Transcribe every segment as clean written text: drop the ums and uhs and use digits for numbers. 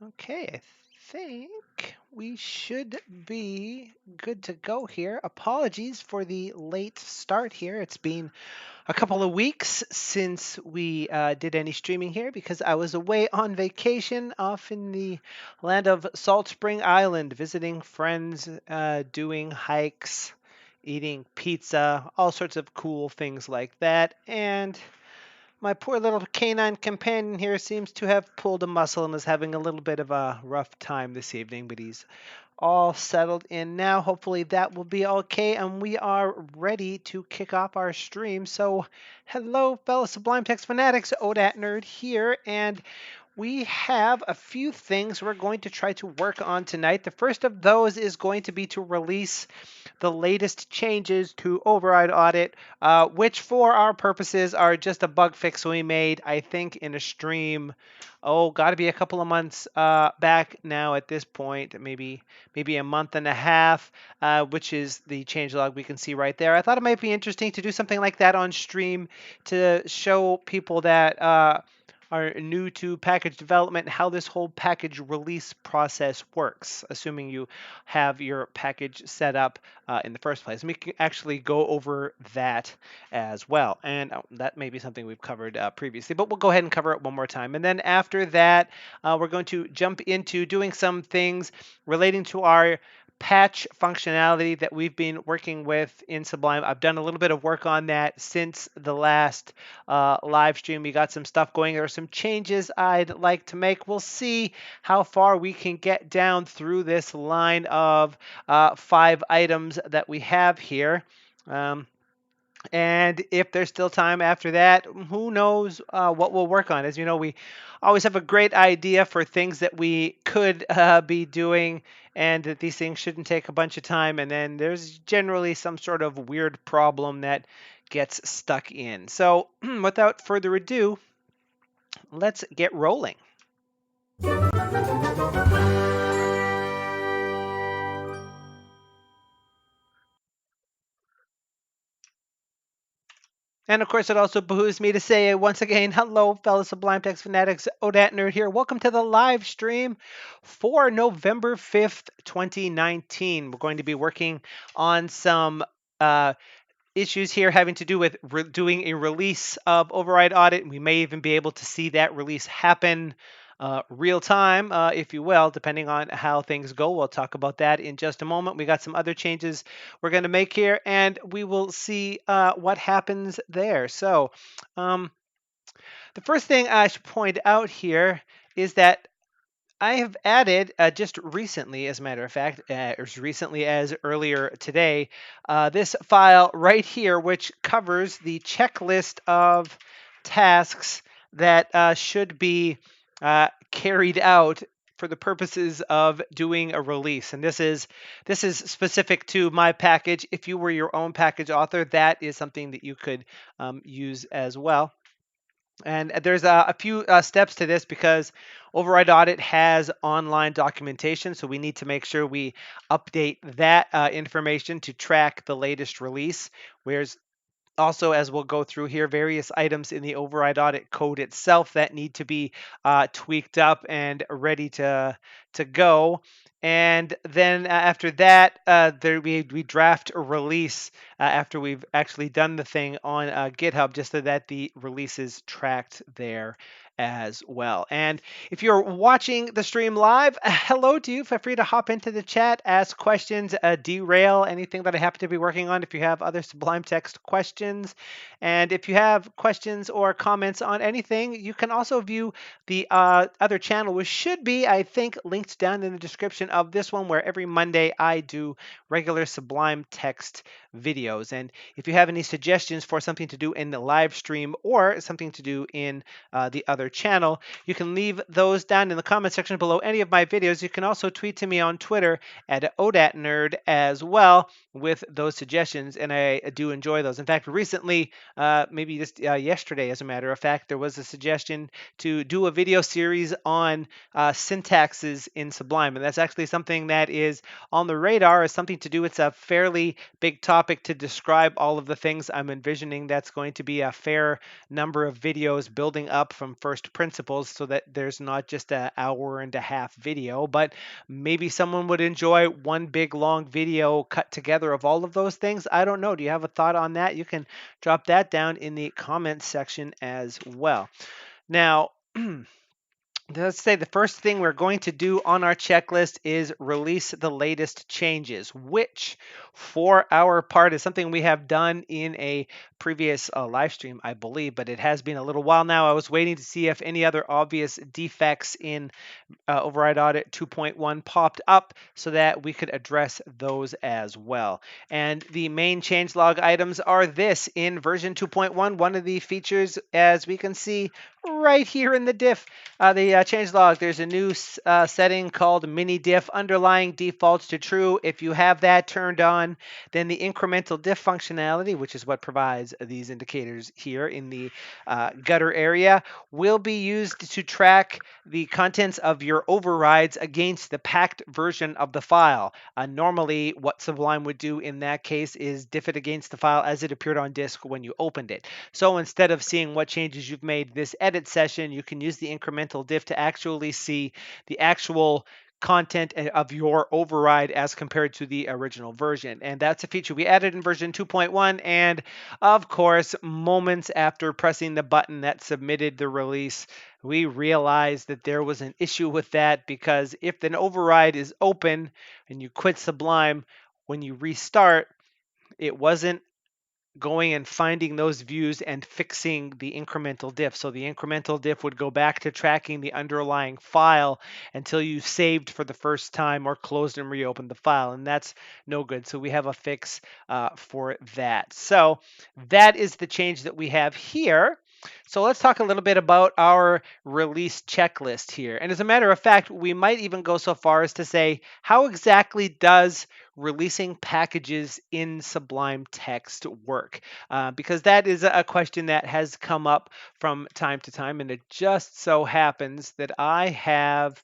Okay, I think we should be good to go here. Apologies for the late start here. It's been a couple of weeks since we did any streaming here because I was away on vacation off in the land of Salt Spring Island, visiting friends, doing hikes, eating pizza, all sorts of cool things like that. And my poor little canine companion here seems to have pulled a muscle and is having a little bit of a rough time this evening, but he's all settled in now. Hopefully that will be okay, and we are ready to kick off our stream. So, hello, fellow Sublime Text Fanatics, OdatNurd here, and we have a few things we're going to try to work on tonight. The first of those is going to be to release the latest changes to Override Audit, which for our purposes are just a bug fix we made, I think, in a stream. Oh, got to be a couple of months back now at this point, maybe a month and a half, which is the changelog we can see right there. I thought it might be interesting to do something like that on stream to show people that are new to package development how this whole package release process works, assuming you have your package set up in the first place. And we can actually go over that as well. And that may be something we've covered previously, but we'll go ahead and cover it one more time. And then after that, we're going to jump into doing some things relating to our patch functionality that we've been working with in Sublime. I've done a little bit of work on that since the last live stream. We got some stuff going. There are some changes I'd like to make. We'll see how far we can get down through this line of 5 items that we have here. And if there's still time after that, who knows what we'll work on. As you know, we always have a great idea for things that we could be doing, and that these things shouldn't take a bunch of time. And then there's generally some sort of weird problem that gets stuck in. So without further ado, let's get rolling. And of course, it also behooves me to say once again, hello, fellow Sublime Text Fanatics, OdatNurd here. Welcome to the live stream for November 5th, 2019. We're going to be working on some issues here having to do with doing a release of Override Audit. We may even be able to see that release happen real time, if you will, depending on how things go. We'll talk about that in just a moment. We got some other changes we're going to make here, and we will see what happens there. So the first thing I should point out here is that I have added just recently, as a matter of fact, as recently as earlier today, this file right here, which covers the checklist of tasks that should be carried out for the purposes of doing a release. And this is specific to my package. If you were your own package author, that is something that you could use as well. And there's a few steps to this because Override Audit has online documentation, so we need to make sure we update that information to track the latest release. Whereas also, as we'll go through here, various items in the Override Audit code itself that need to be tweaked up and ready to go. And then after that, we draft a release after we've actually done the thing on GitHub, just so that the release is tracked there as well. And if you're watching the stream live, hello to you. Feel free to hop into the chat, ask questions, derail anything that I happen to be working on if you have other Sublime Text questions. And if you have questions or comments on anything, you can also view the other channel, which should be, I think, linked down in the description of this one, where every Monday I do regular Sublime Text videos. And if you have any suggestions for something to do in the live stream or something to do in the other channel, you can leave those down in the comment section below any of my videos. You can also tweet to me on Twitter at OdatNurd as well. with those suggestions, and I do enjoy those. In fact, recently, maybe just yesterday, as a matter of fact, there was a suggestion to do a video series on syntaxes in Sublime, and that's actually something that is on the radar as something to do. It's a fairly big topic to describe all of the things I'm envisioning. That's going to be a fair number of videos building up from first principles so that there's not just an hour and a half video, but maybe someone would enjoy one big long video cut together of all of those things. I don't know. Do you have a thought on that? You can drop that down in the comments section as well. Now, let's say the first thing we're going to do on our checklist is release the latest changes, which for our part is something we have done in a previous live stream, I believe, but it has been a little while now. I was waiting to see if any other obvious defects in Override Audit 2.1 popped up so that we could address those as well. And the main changelog items are this in version 2.1. One of the features, as we can see right here in the diff, the changelog, there's a new setting called mini diff, underlying defaults to true. If you have that turned on, then the incremental diff functionality, which is what provides these indicators here in the gutter area, will be used to track the contents of your overrides against the packed version of the file. Normally, what Sublime would do in that case is diff it against the file as it appeared on disk when you opened it. So instead of seeing what changes you've made this edit session, you can use the incremental diff to actually see the actual content of your override as compared to the original version. And that's a feature we added in version 2.1. And of course, moments after pressing the button that submitted the release, we realized that there was an issue with that, because if an override is open and you quit Sublime, when you restart, it wasn't going and finding those views and fixing the incremental diff. So the incremental diff would go back to tracking the underlying file until you saved for the first time or closed and reopened the file, and that's no good. So we have a fix for that. So that is the change that we have here. So let's talk a little bit about our release checklist here. And as a matter of fact, we might even go so far as to say, how exactly does releasing packages in Sublime Text work? Because that is a question that has come up from time to time, and it just so happens that I have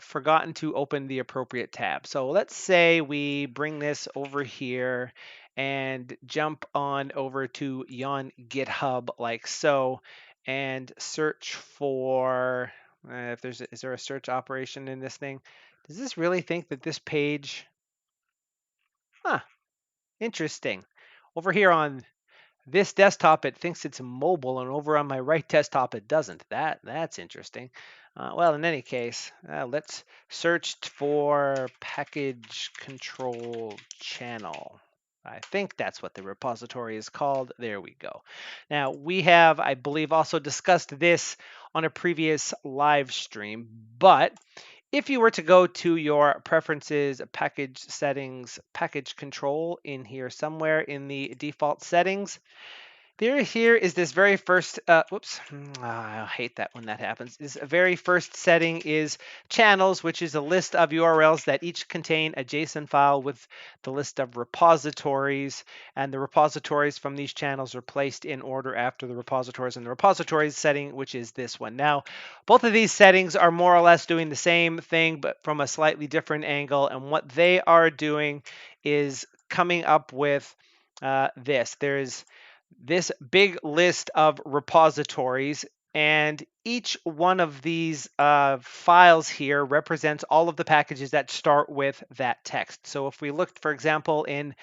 forgotten to open the appropriate tab. So let's say we bring this over here and jump on over to yon GitHub like so, and search for if is there a search operation in this thing? Does this really think that this page? Huh, interesting. Over here on this desktop, it thinks it's mobile, and over on my right desktop, it doesn't. That's interesting. Well, in any case, let's search for package control channel. I think that's what the repository is called. There we go. Now, we have, I believe, also discussed this on a previous live stream, but if you were to go to your preferences, package settings, package control in here somewhere in the default settings, here is this very first, I hate that when that happens. This very first setting is channels, which is a list of URLs that each contain a JSON file with the list of repositories. And the repositories from these channels are placed in order after the repositories in the repositories setting, which is this one. Now, both of these settings are more or less doing the same thing, but from a slightly different angle. And what they are doing is coming up with there's this big list of repositories, and each one of these files here represents all of the packages that start with that text. So if we looked, for example, in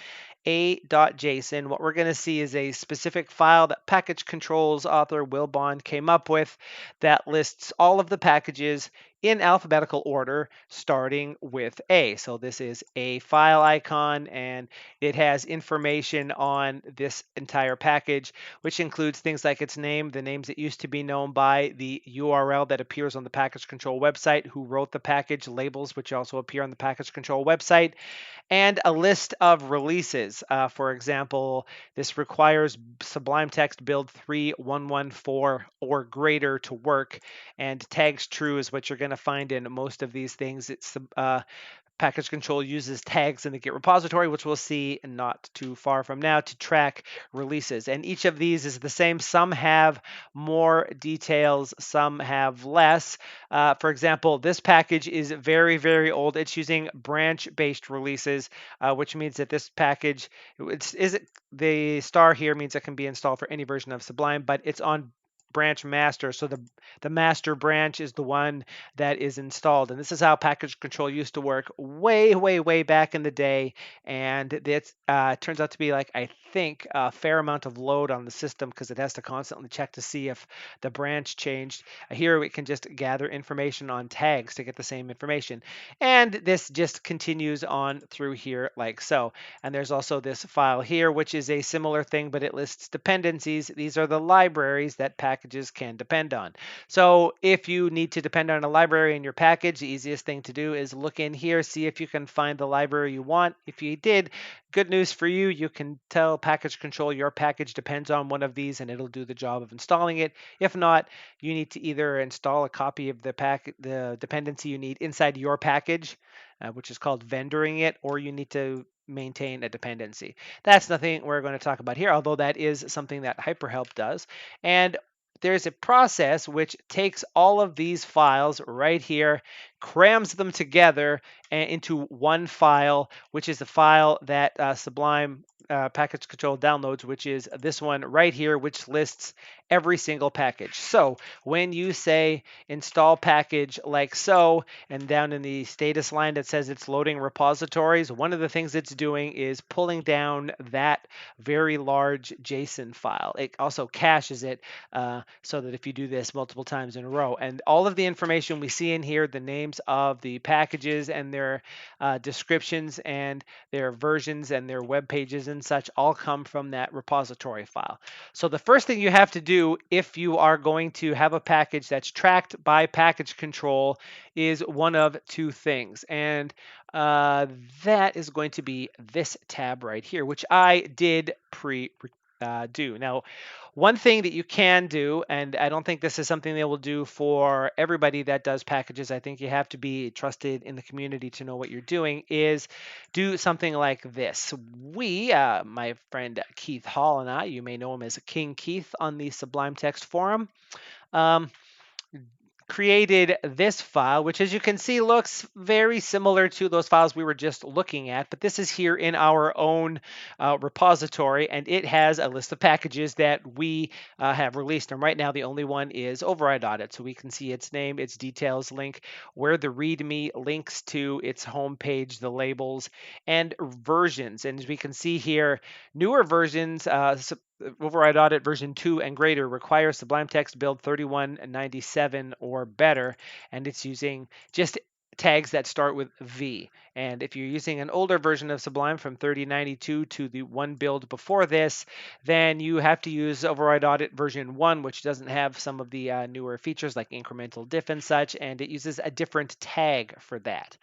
a.json, what we're going to see is a specific file that package controls author Will Bond came up with that lists all of the packages in alphabetical order, starting with A. So this is a file icon, and it has information on this entire package, which includes things like its name, the names it used to be known by, the URL that appears on the package control website, who wrote the package, labels, which also appear on the package control website, and a list of releases. For example, this requires Sublime Text build 3.114 or greater to work, and tags true is what you're going to find in most of these things. It's package control uses tags in the Git repository, which we'll see not too far from now, to track releases. And each of these is the same. Some have more details, some have less. For example, this package is very, very old. It's using branch-based releases, which means that this package, the star here means it can be installed for any version of Sublime, but it's on branch master. So the master branch is the one that is installed. And this is how package control used to work way, way, way back in the day. And it turns out to be, like, I think, a fair amount of load on the system because it has to constantly check to see if the branch changed. Here we can just gather information on tags to get the same information. And this just continues on through here like so. And there's also this file here, which is a similar thing, but it lists dependencies. These are the libraries that packages can depend on. So if you need to depend on a library in your package, the easiest thing to do is look in here, see if you can find the library you want. If you did, good news for you, you can tell package control your package depends on one of these and it'll do the job of installing it. If not, you need to either install a copy of the dependency you need inside your package, which is called vendoring it, or you need to maintain a dependency. That's nothing we're going to talk about here, although that is something that HyperHelp does. And there's a process which takes all of these files right here, crams them together into one file, which is the file that Sublime package control downloads, which is this one right here, which lists every single package. So when you say install package like so, and down in the status line that says it's loading repositories, one of the things it's doing is pulling down that very large JSON file. It also caches it so that if you do this multiple times in a row, and all of the information we see in here, the names of the packages and their descriptions and their versions and their web pages and such, all come from that repository file. So the first thing you have to do if you are going to have a package that's tracked by package control is one of two things. And that is going to be this tab right here, which I did do. Now, one thing that you can do, and I don't think this is something they will do for everybody that does packages, I think you have to be trusted in the community to know what you're doing, is do something like this. My friend Keith Hall and I, you may know him as King Keith on the Sublime Text forum, um, created this file, which, as you can see, looks very similar to those files we were just looking at, but this is here in our own repository, and it has a list of packages that we have released. And right now, the only one is Override Audit, so we can see its name, its details link, where the README links to its homepage, the labels, and versions. And as we can see here, newer versions, Override Audit version 2 and greater, requires Sublime Text build 3197 or better, and it's using just tags that start with V. And if you're using an older version of Sublime from 3092 to the one build before this, then you have to use Override Audit version 1, which doesn't have some of the newer features like incremental diff and such, and it uses a different tag for that.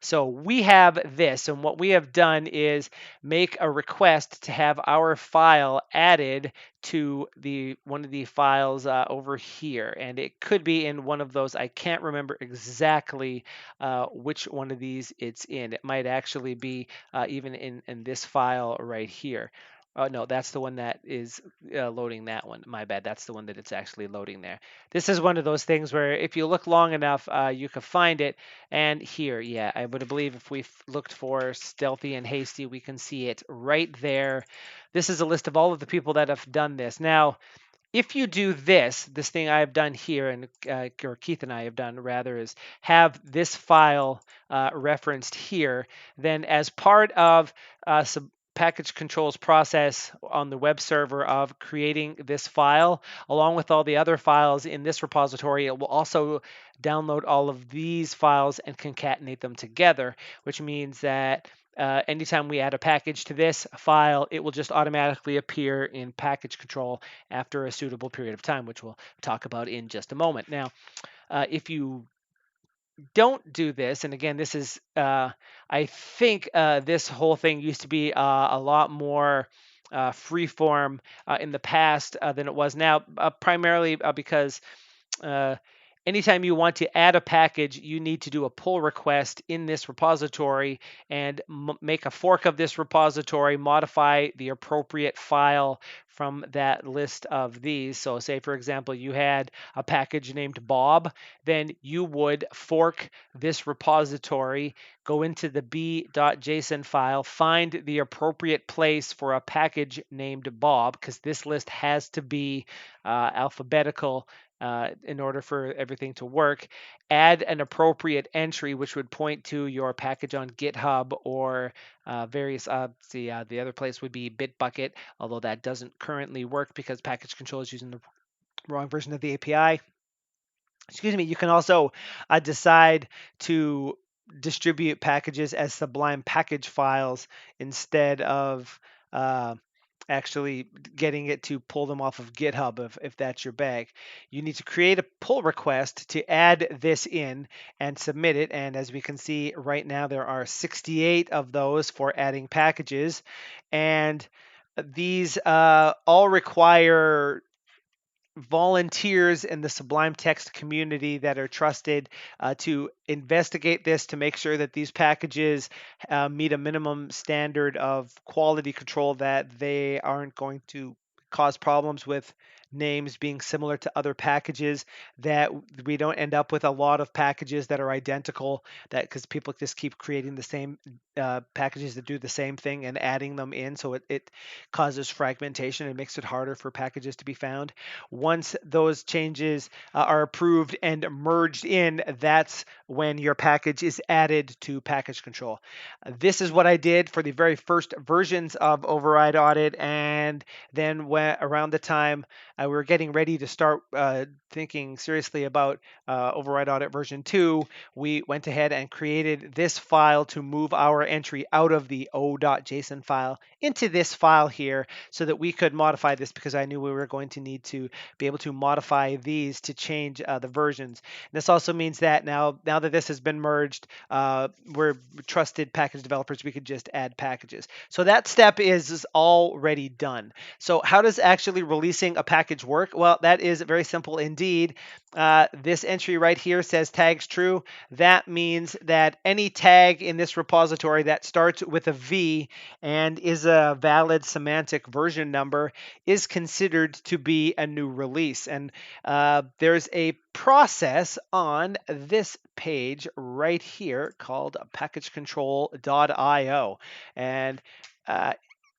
So we have this, and what we have done is make a request to have our file added to one of the files over here, and it could be in one of those. I can't remember exactly which one of these it's in. It might actually be even in this file right here. No, that's the one that is loading that one. My bad. That's the one that it's actually loading there. This is one of those things where if you look long enough, you can find it. And here, yeah, I would believe if we looked for stealthy and hasty, we can see it right there. This is a list of all of the people that have done this. Now, if you do this thing I have done here, and or Keith and I have done rather, is have this file referenced here, then as part of some package controls process on the web server of creating this file, along with all the other files in this repository, it will also download all of these files and concatenate them together, which means that anytime we add a package to this file, it will just automatically appear in package control after a suitable period of time, which we'll talk about in just a moment. Now, if you don't do this, and again, this is, I think this whole thing used to be a lot more freeform in the past than it was now, primarily because uh, anytime you want to add a package, you need to do a pull request in this repository and make a fork of this repository, modify the appropriate file from that list of these. So say, for example, you had a package named Bob, then you would fork this repository, go into the b.json file, find the appropriate place for a package named Bob, because this list has to be alphabetical in order for everything to work. Add an appropriate entry, which would point to your package on GitHub or various. The other place would be Bitbucket, although that doesn't currently work because package control is using the wrong version of the API. Excuse me. You can also decide to distribute packages as Sublime package files instead of actually getting it to pull them off of GitHub if that's your bag. You need to create a pull request to add this in and submit it. And as we can see right now, there are 68 of those for adding packages. And these all require volunteers in the Sublime Text community that are trusted to investigate this to make sure that these packages meet a minimum standard of quality control, that they aren't going to cause problems with names being similar to other packages, that we don't end up with a lot of packages that are identical, that because people just keep creating the same packages that do the same thing and adding them in, so it causes fragmentation and makes it harder for packages to be found. Once those changes are approved and merged in, that's when your package is added to package control. This is what I did for the very first versions of Override Audit, and then when around the time we were getting ready to start thinking seriously about Override Audit version 2, we went ahead and created this file to move our entry out of the o.json file into this file here so that we could modify this, because I knew we were going to need to be able to modify these to change the versions. And this also means that now that this has been merged, we're trusted package developers. We could just add packages. So that step is already done. So how does actually releasing a package work? Well, that is very simple indeed. This entry right here says tags true. That means that any tag in this repository that starts with a V and is a valid semantic version number is considered to be a new release. And there's a process on this page right here called packagecontrol.io. And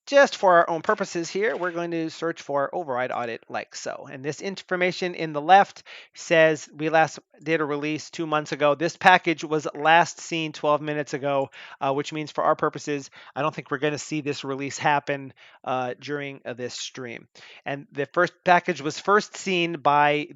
just for our own purposes here, we're going to search for override audit like so. And this information in the left says we last did a release 2 months ago. This package was last seen 12 minutes ago, which means for our purposes, I don't think we're going to see this release happen during this stream. And the first package was first seen by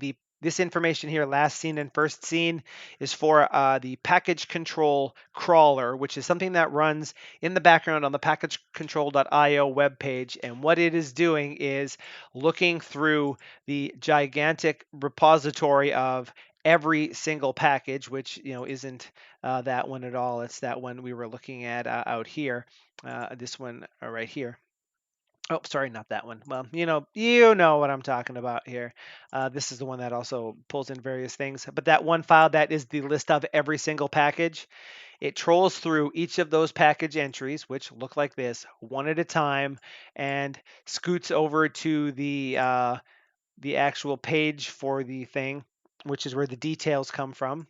this information here, last seen and first seen, is for the package control crawler, which is something that runs in the background on the packagecontrol.io webpage. And what it is doing is looking through the gigantic repository of every single package, which isn't that one at all. It's that one we were looking at out here, this one right here. Oh, sorry, not that one. Well, you know what I'm talking about here. This is the one that also pulls in various things. But that one file that is the list of every single package, it trolls through each of those package entries, which look like this, one at a time, and scoots over to the actual page for the thing, which is where the details come from,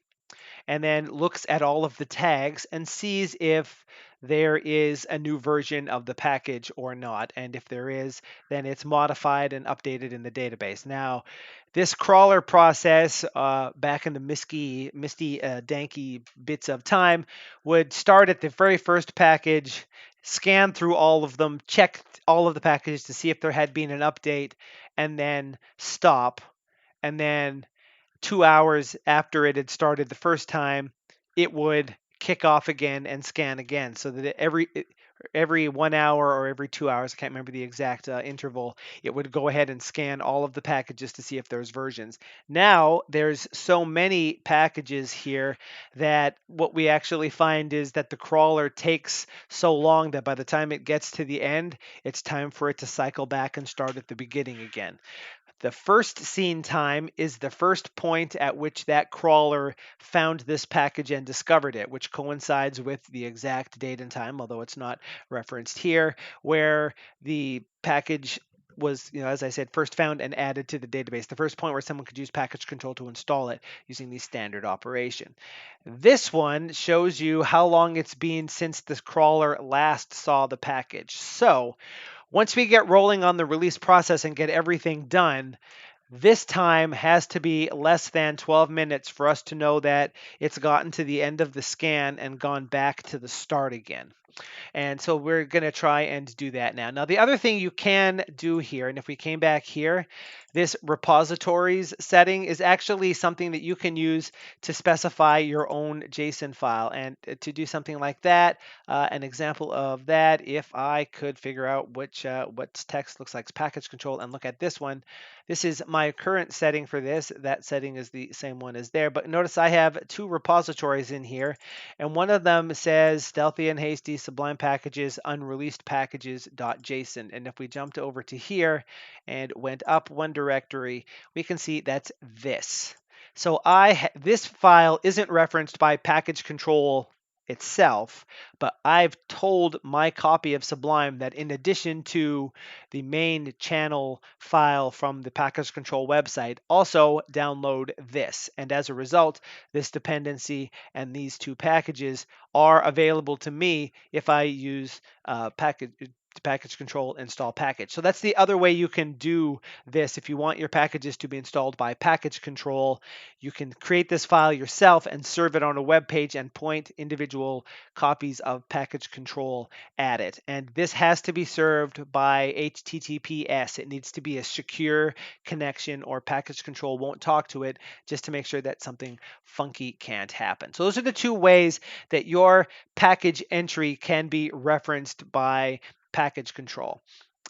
and then looks at all of the tags and sees if there is a new version of the package or not. And if there is, then it's modified and updated in the database. Now, this crawler process, back in the misty, danky bits of time, would start at the very first package, scan through all of them, check all of the packages to see if there had been an update, and then stop. And then 2 hours after it had started the first time, it would kick off again and scan again, so that every 1 hour or every 2 hours, I can't remember the exact interval, it would go ahead and scan all of the packages to see if there's versions. Now there's so many packages here that what we actually find is that the crawler takes so long that by the time it gets to the end, it's time for it to cycle back and start at the beginning again. The first seen time is the first point at which that crawler found this package and discovered it, which coincides with the exact date and time, although it's not referenced here, where the package was, as I said, first found and added to the database. The first point where someone could use package control to install it using the standard operation. This one shows you how long it's been since the crawler last saw the package. So once we get rolling on the release process and get everything done, this time has to be less than 12 minutes for us to know that it's gotten to the end of the scan and gone back to the start again. And so we're going to try and do that now. Now, the other thing you can do here, and if we came back here, this repositories setting is actually something that you can use to specify your own JSON file. And to do something like that, an example of that, if I could figure out what text looks like package control and look at this one, this is my current setting for this. That setting is the same one as there. But notice I have two repositories in here, and one of them says stealthy and hasty Sublime packages unreleased packages.json. And if we jumped over to here and went up one directory, we can see that's this. So this file isn't referenced by package control itself, but I've told my copy of Sublime that in addition to the main channel file from the package control website, also download this. And as a result, this dependency and these two packages are available to me if I use package control install package. So that's the other way you can do this. If you want your packages to be installed by package control, you can create this file yourself and serve it on a web page and point individual copies of package control at it. And this has to be served by HTTPS. It needs to be a secure connection or package control won't talk to it, just to make sure that something funky can't happen. So those are the two ways that your package entry can be referenced by package control.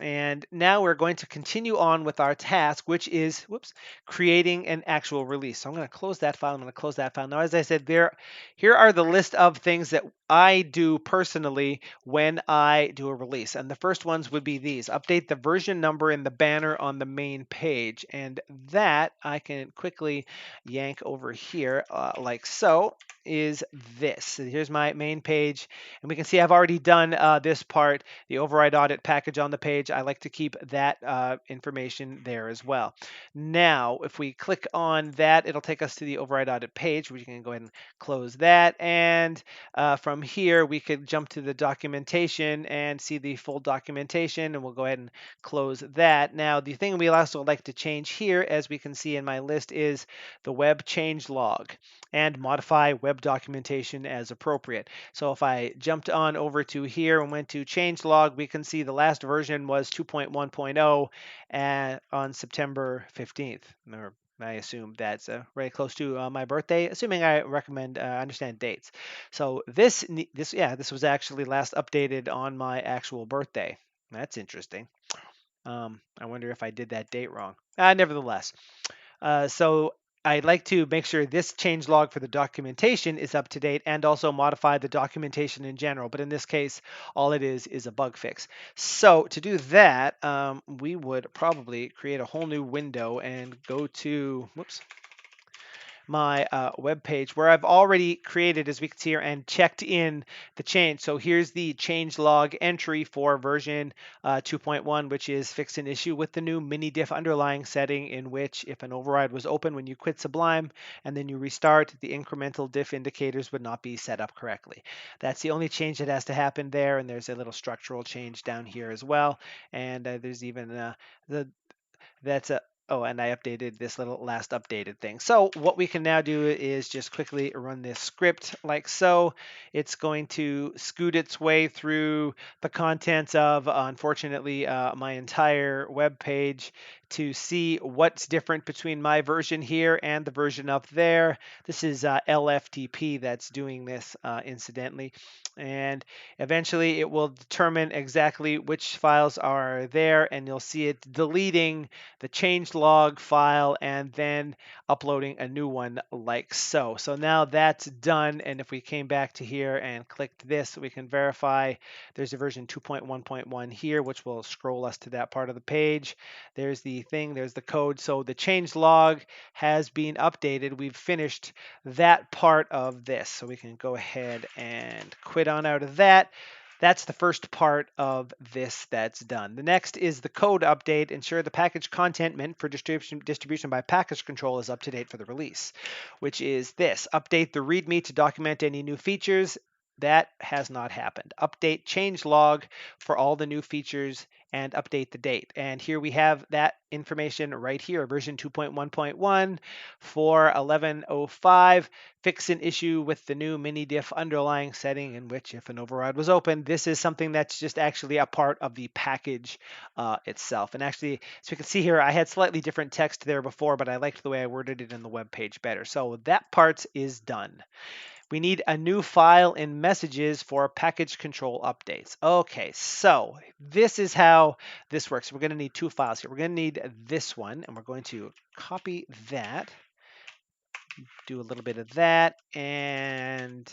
And now we're going to continue on with our task, which is, creating an actual release. So I'm going to close that file. I'm going to close that file. Now, as I said, here are the list of things that I do personally when I do a release. And the first ones would be these. Update the version number in the banner on the main page. And that I can quickly yank over here like so. Is this. So here's my main page, and we can see I've already done this part, the override audit package on the page. I like to keep that information there as well. Now, if we click on that, it'll take us to the override audit page. We can go ahead and close that, and from here we could jump to the documentation and see the full documentation, and we'll go ahead and close that. Now, the thing we also like to change here, as we can see in my list, is the web change log and modify web documentation as appropriate. So if I jumped on over to here and went to changelog, we can see the last version was 2.1.0 on September 15th. Or I assume that's very close to my birthday, assuming I understand dates. So this was actually last updated on my actual birthday. That's interesting. I wonder if I did that date wrong. Nevertheless, so I'd like to make sure this change log for the documentation is up to date and also modify the documentation in general. But in this case, all it is a bug fix. So to do that, we would probably create a whole new window and go to, my web page where I've already created, as we can see here, and checked in the change. So here's the change log entry for version 2.1, which is fix an issue with the new mini diff underlying setting, in which if an override was open when you quit Sublime and then you restart, the incremental diff indicators would not be set up correctly. That's the only change that has to happen there, and there's a little structural change down here as well. And there's even that's a Oh, and I updated this little last updated thing. So what we can now do is just quickly run this script like so. It's going to scoot its way through the contents of, unfortunately, my entire web page to see what's different between my version here and the version up there. This is LFTP that's doing this, incidentally. And eventually it will determine exactly which files are there, and you'll see it deleting the change changelog file and then uploading a new one like so. So now that's done. And if we came back to here and clicked this, we can verify there's a version 2.1.1 here, which will scroll us to that part of the page. There's the thing, there's the code. So the changelog has been updated. We've finished that part of this. So we can go ahead and quit on out of that. That's the first part of this that's done. The next is the code update. Ensure the package content meant for distribution by package control is up to date for the release, which is this. Update the README to document any new features. That has not happened. Update changelog for all the new features and update the date. And here we have that information right here, version 2.1.1 for 11.05. Fix an issue with the new mini diff underlying setting in which if an override was open, this is something that's just actually a part of the package itself. And actually, so you can see here, I had slightly different text there before, but I liked the way I worded it in the web page better. So that part is done. We need a new file in messages for package control updates. Okay, so this is how this works. We're going to need two files here. We're going to need this one, and we're going to copy that, do a little bit of that, and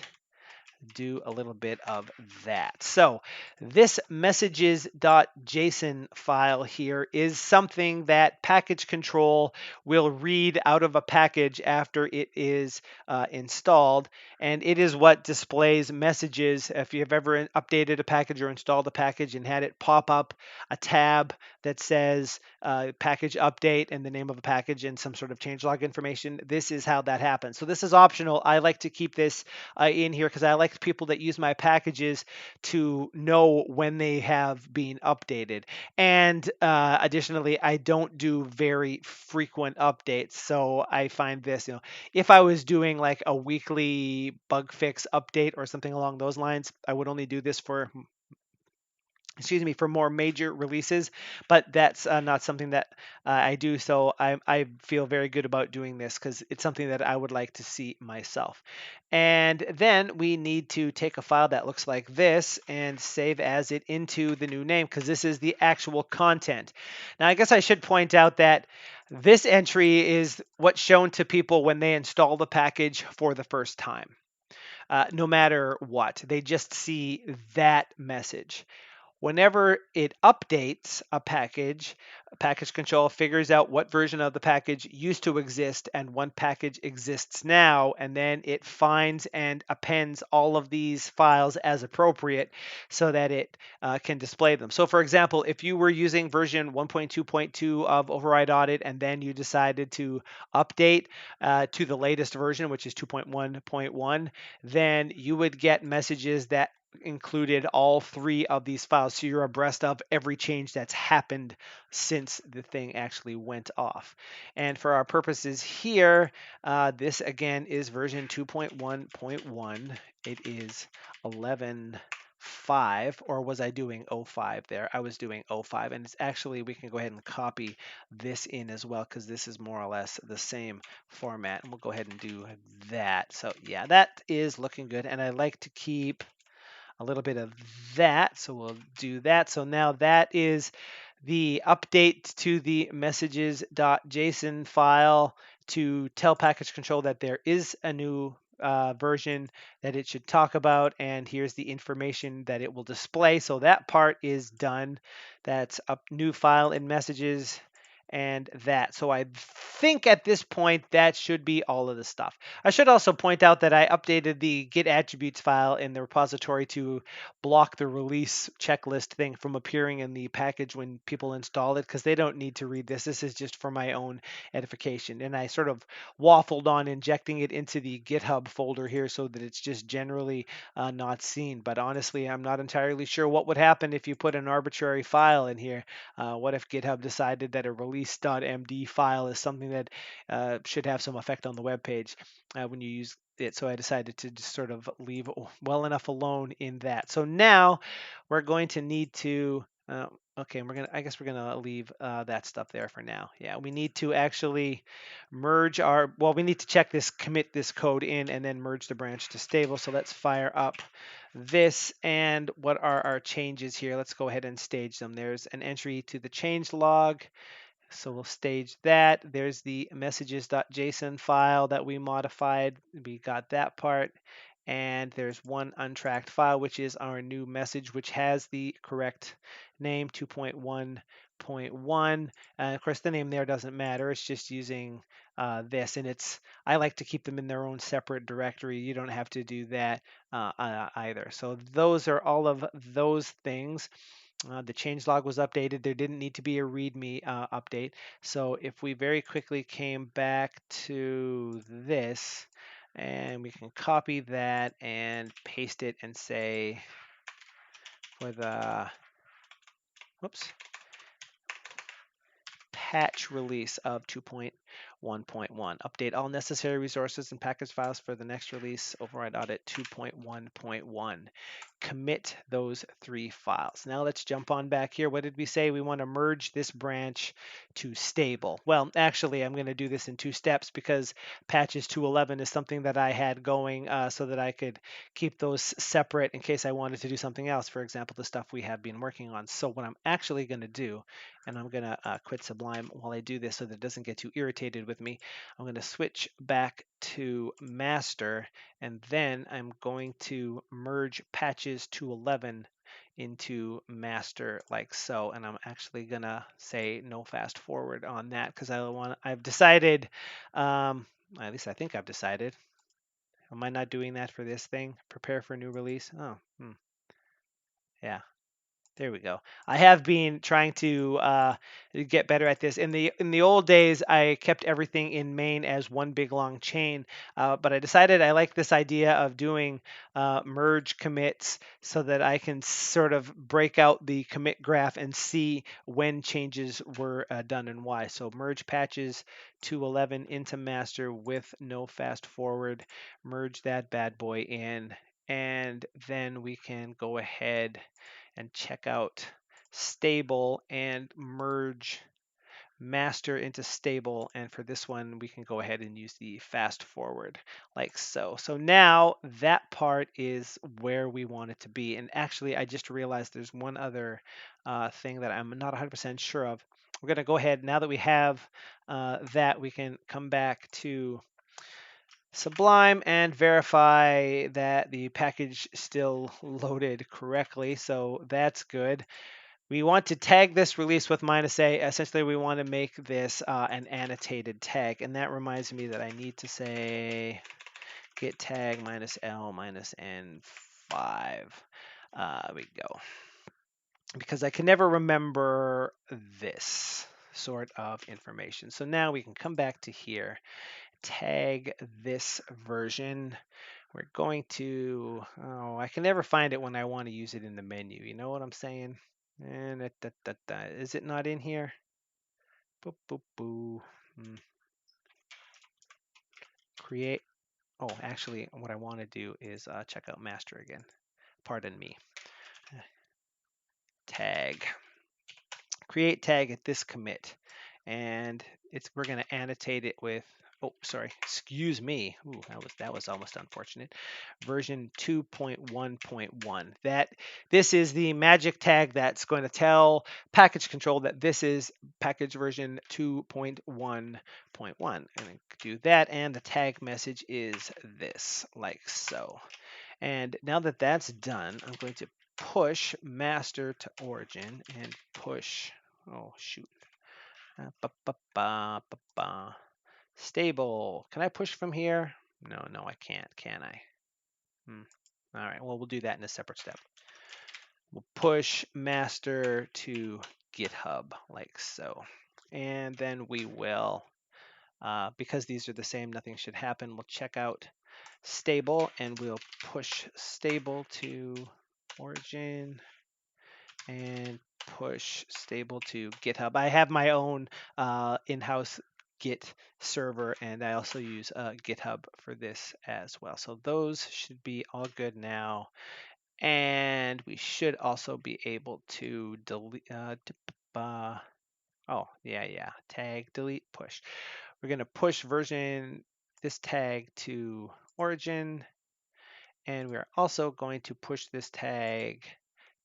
do a little bit of that. So this messages.json file here is something that package control will read out of a package after it is installed. And it is what displays messages. If you've ever updated a package or installed a package and had it pop up a tab that says package update and the name of a package and some sort of changelog information, this is how that happens. So this is optional. I like to keep this in here because I like people that use my packages to know when they have been updated. And additionally, I don't do very frequent updates. So I find this, if I was doing like a weekly bug fix update or something along those lines, I would only do this for more major releases, but that's not something that I do. So I feel very good about doing this because it's something that I would like to see myself. And then we need to take a file that looks like this and save as it into the new name because this is the actual content. Now, I guess I should point out that this entry is what's shown to people when they install the package for the first time. No matter what, they just see that message. Whenever it updates a package control figures out what version of the package used to exist and one package exists now, and then it finds and appends all of these files as appropriate so that it can display them. So for example, if you were using version 1.2.2 of Override Audit and then you decided to update to the latest version, which is 2.1.1, then you would get messages that included all three of these files, so you're abreast of every change that's happened since the thing actually went off. And for our purposes here, this again is version 2.1.1. It is 11.5, or was I doing 05 there? I was doing 05, and it's actually, we can go ahead and copy this in as well because this is more or less the same format, and we'll go ahead and do that. So yeah, that is looking good, and I like to keep a little bit of that. So we'll do that. So now that is the update to the messages.json file to tell package control that there is a new version that it should talk about. And here's the information that it will display. So that part is done. That's a new file in messages and that. So I think at this point that should be all of the stuff. I should also point out that I updated the git attributes file in the repository to block the release checklist thing from appearing in the package when people install it because they don't need to read this. This is just for my own edification. And I sort of waffled on injecting it into the GitHub folder here so that it's just generally not seen. But honestly, I'm not entirely sure what would happen if you put an arbitrary file in here. What if GitHub decided that a release.md file is something that should have some effect on the web page when you use it? So I decided to just sort of leave well enough alone in that. So now we're going to need to okay, I guess we're gonna leave that stuff there for now. Yeah, we need to actually merge we need to check this, commit this code in, and then merge the branch to stable. So let's fire up this, and what are our changes here? Let's go ahead and stage them. There's an entry to the change log. So we'll stage that. There's the messages.json file that we modified. We got that part. And there's one untracked file, which is our new message, which has the correct name, 2.1.1. Of course, the name there doesn't matter. It's just using this. And I like to keep them in their own separate directory. You don't have to do that either. So those are all of those things. The changelog was updated. There didn't need to be a README update. So if we very quickly came back to this, and we can copy that and paste it and say for the, whoops, patch release of 2.1.1. Update all necessary resources and package files for the next release. Override audit 2.1.1. Commit those 3 files. Now let's jump on back here. What did we say? We want to merge this branch to stable. Well, actually, I'm going to do this in 2 steps because patches 2.11 is something that I had going so that I could keep those separate in case I wanted to do something else. For example, the stuff we have been working on. So what I'm actually going to do, and I'm going to quit Sublime while I do this so that it doesn't get too irritated with me. I'm going to switch back to master, and then I'm going to merge patches 2.11 into master like so. And I'm actually going to say no fast forward on that because I've decided, at least I think I've decided. Am I not doing that for this thing? Prepare for new release. Oh, yeah. There we go. I have been trying to get better at this. In the old days, I kept everything in main as one big long chain, but I decided I like this idea of doing merge commits so that I can sort of break out the commit graph and see when changes were done and why. So merge patches 2.11 into master with no fast forward. Merge that bad boy in, and then we can go ahead and check out stable and merge master into stable. And for this one, we can go ahead and use the fast forward like so. So now that part is where we want it to be. And actually, I just realized there's one other thing that I'm not 100% sure of. We're going to go ahead, now that we have that, we can come back to Sublime and verify that the package still loaded correctly. So that's good. We want to tag this release with -a. Essentially, we want to make this an annotated tag. And that reminds me that I need to say git tag -l -n5. We go. Because I can never remember this sort of information. So now we can come back to here, tag this version. We're going to, oh, I can never find it when I want to use it in the menu. You know what I'm saying? And is it not in here? Boop, boop, boo. Create. Oh, actually, what I want to do is check out master again. Pardon me. Tag. Create tag at this commit. And we're going to annotate it with, oh, sorry, excuse me. Ooh, that was almost unfortunate. Version 2.1.1. This is the magic tag that's going to tell package control that this is package version 2.1.1. And do that, and the tag message is this, like so. And now that that's done, I'm going to push master to origin and push, oh shoot, stable. Can I push from here? No, I can't, can I? All right, well, we'll do that in a separate step. We'll push master to GitHub like so. And then we will, because these are the same, nothing should happen. We'll check out stable and we'll push stable to origin and push stable to GitHub. I have my own in-house Git server, and I also use GitHub for this as well. So those should be all good now. And we should also be able to delete, oh, yeah, tag, delete, push. We're going to push this tag to origin, and we're also going to push this tag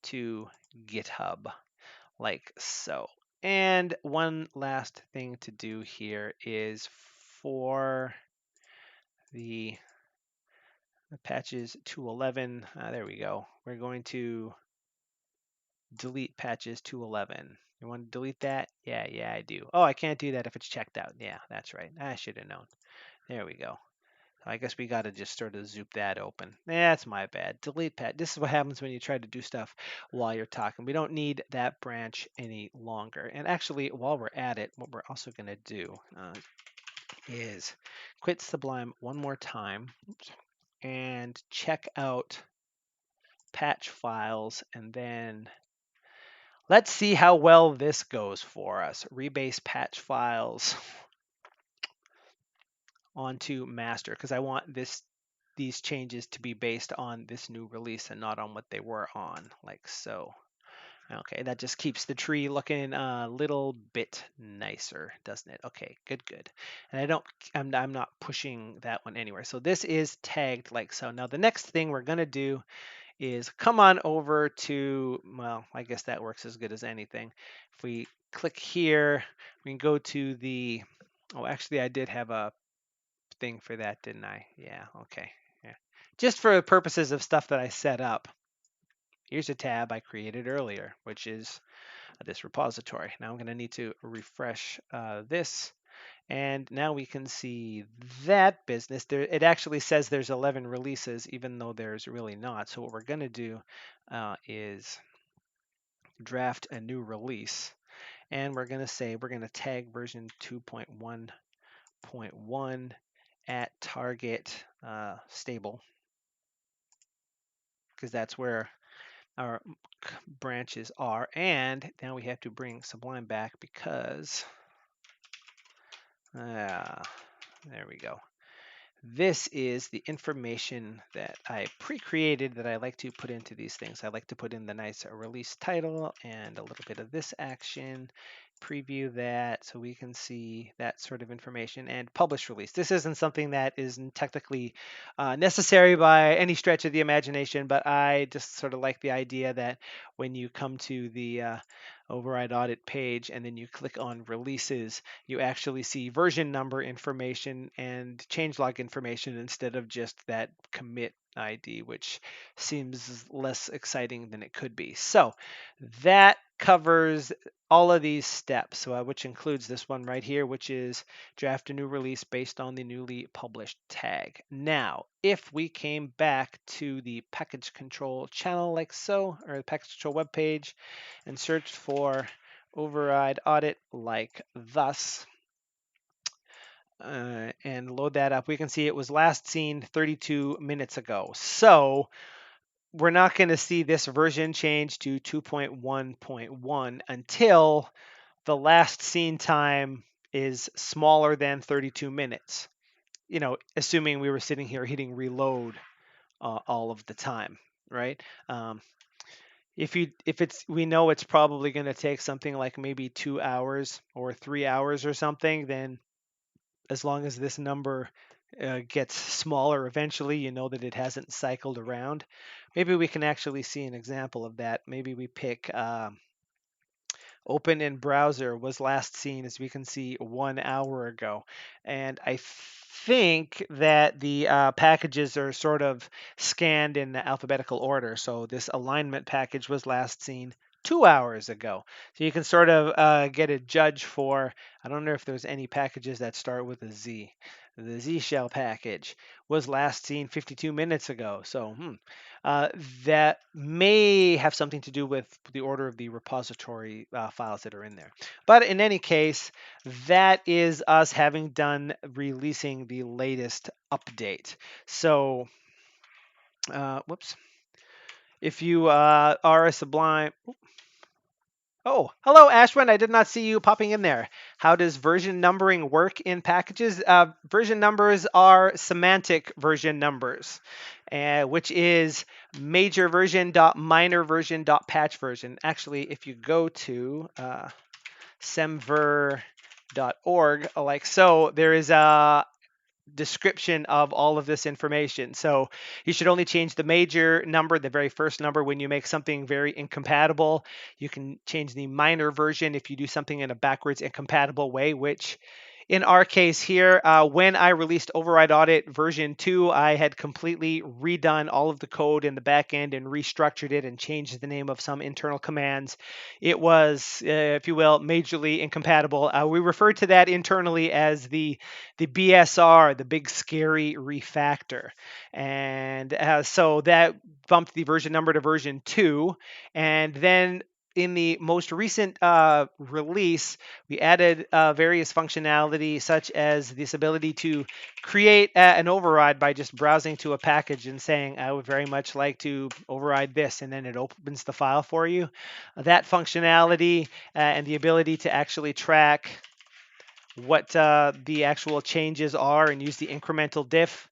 to GitHub like so. And one last thing to do here is for the patches 211, there we go. We're going to delete patches 211. You want to delete that? Yeah, I do. Oh, I can't do that if it's checked out. Yeah, that's right. I should have known. There we go. I guess we got to just sort of zoop that open. That's my bad. Delete patch. This is what happens when you try to do stuff while you're talking. We don't need that branch any longer. And actually, while we're at it, what we're also going to do is quit Sublime one more time. Oops, and check out patch files, and then let's see how well this goes for us. Rebase patch files onto master, because I want these changes to be based on this new release and not on what they were on, like so. Okay, that just keeps the tree looking a little bit nicer, doesn't it? Okay, good. And I'm not pushing that one anywhere. So this is tagged like so. Now the next thing we're gonna do is come on over to, well, I guess that works as good as anything. If we click here, we can go to the, oh, actually I did have a thing for that, didn't I? Yeah, okay. Yeah. Just for the purposes of stuff that I set up, here's a tab I created earlier, which is this repository. Now I'm going to need to refresh this, and now we can see that business. There, it actually says there's 11 releases, even though there's really not. So what we're going to do is draft a new release, and we're going to say we're going to tag version 2.1.1 at target stable, because that's where our branches are. And now we have to bring Sublime back because there we go. This is the information that I pre-created that I like to put into these things. I like to put in the nice release title and a little bit of this action, preview that so we can see that sort of information, and publish release. This isn't something that is technically necessary by any stretch of the imagination, but I just sort of like the idea that when you come to the override audit page and then you click on releases, you actually see version number information and changelog information instead of just that commit ID, which seems less exciting than it could be. So that covers all of these steps, so, which includes this one right here, which is draft a new release based on the newly published tag. Now, if we came back to the package control channel like so, or the package control web page, and searched for override audit like thus, and load that up, we can see it was last seen 32 minutes ago. So we're not going to see this version change to 2.1.1 until the last seen time is smaller than 32 minutes. You know, assuming we were sitting here hitting reload all of the time, right? If it's, we know it's probably going to take something like maybe 2 hours or 3 hours or something, then as long as this number gets smaller eventually, you know that it hasn't cycled around. Maybe we can actually see an example of that. Maybe we pick open in browser was last seen, as we can see, 1 hour ago. And I think that the packages are sort of scanned in alphabetical order. So this alignment package was last seen 2 hours ago. So you can sort of get a judge for, I don't know if there's any packages that start with a Z. The Z shell package was last seen 52 minutes ago. So that may have something to do with the order of the repository files that are in there. But in any case, that is us having done releasing the latest update. So, whoops. If you are a Sublime... Oh, hello, Ashwin. I did not see you popping in there. How does version numbering work in packages? Version numbers are semantic version numbers, which is major version dot minor version dot patch version. Actually, if you go to semver.org, like so, there is a description of all of this information. So you should only change the major number, the very first number, when you make something very incompatible. You can change the minor version if you do something in a backwards incompatible way, which in our case here, when I released Override Audit version 2, I had completely redone all of the code in the back end and restructured it and changed the name of some internal commands. It was, if you will, majorly incompatible. We refer to that internally as the BSR, the big scary refactor. And so that bumped the version number to version 2. And then in the most recent release, we added various functionality, such as this ability to create an override by just browsing to a package and saying, I would very much like to override this, and then it opens the file for you. That functionality and the ability to actually track what the actual changes are and use the incremental diff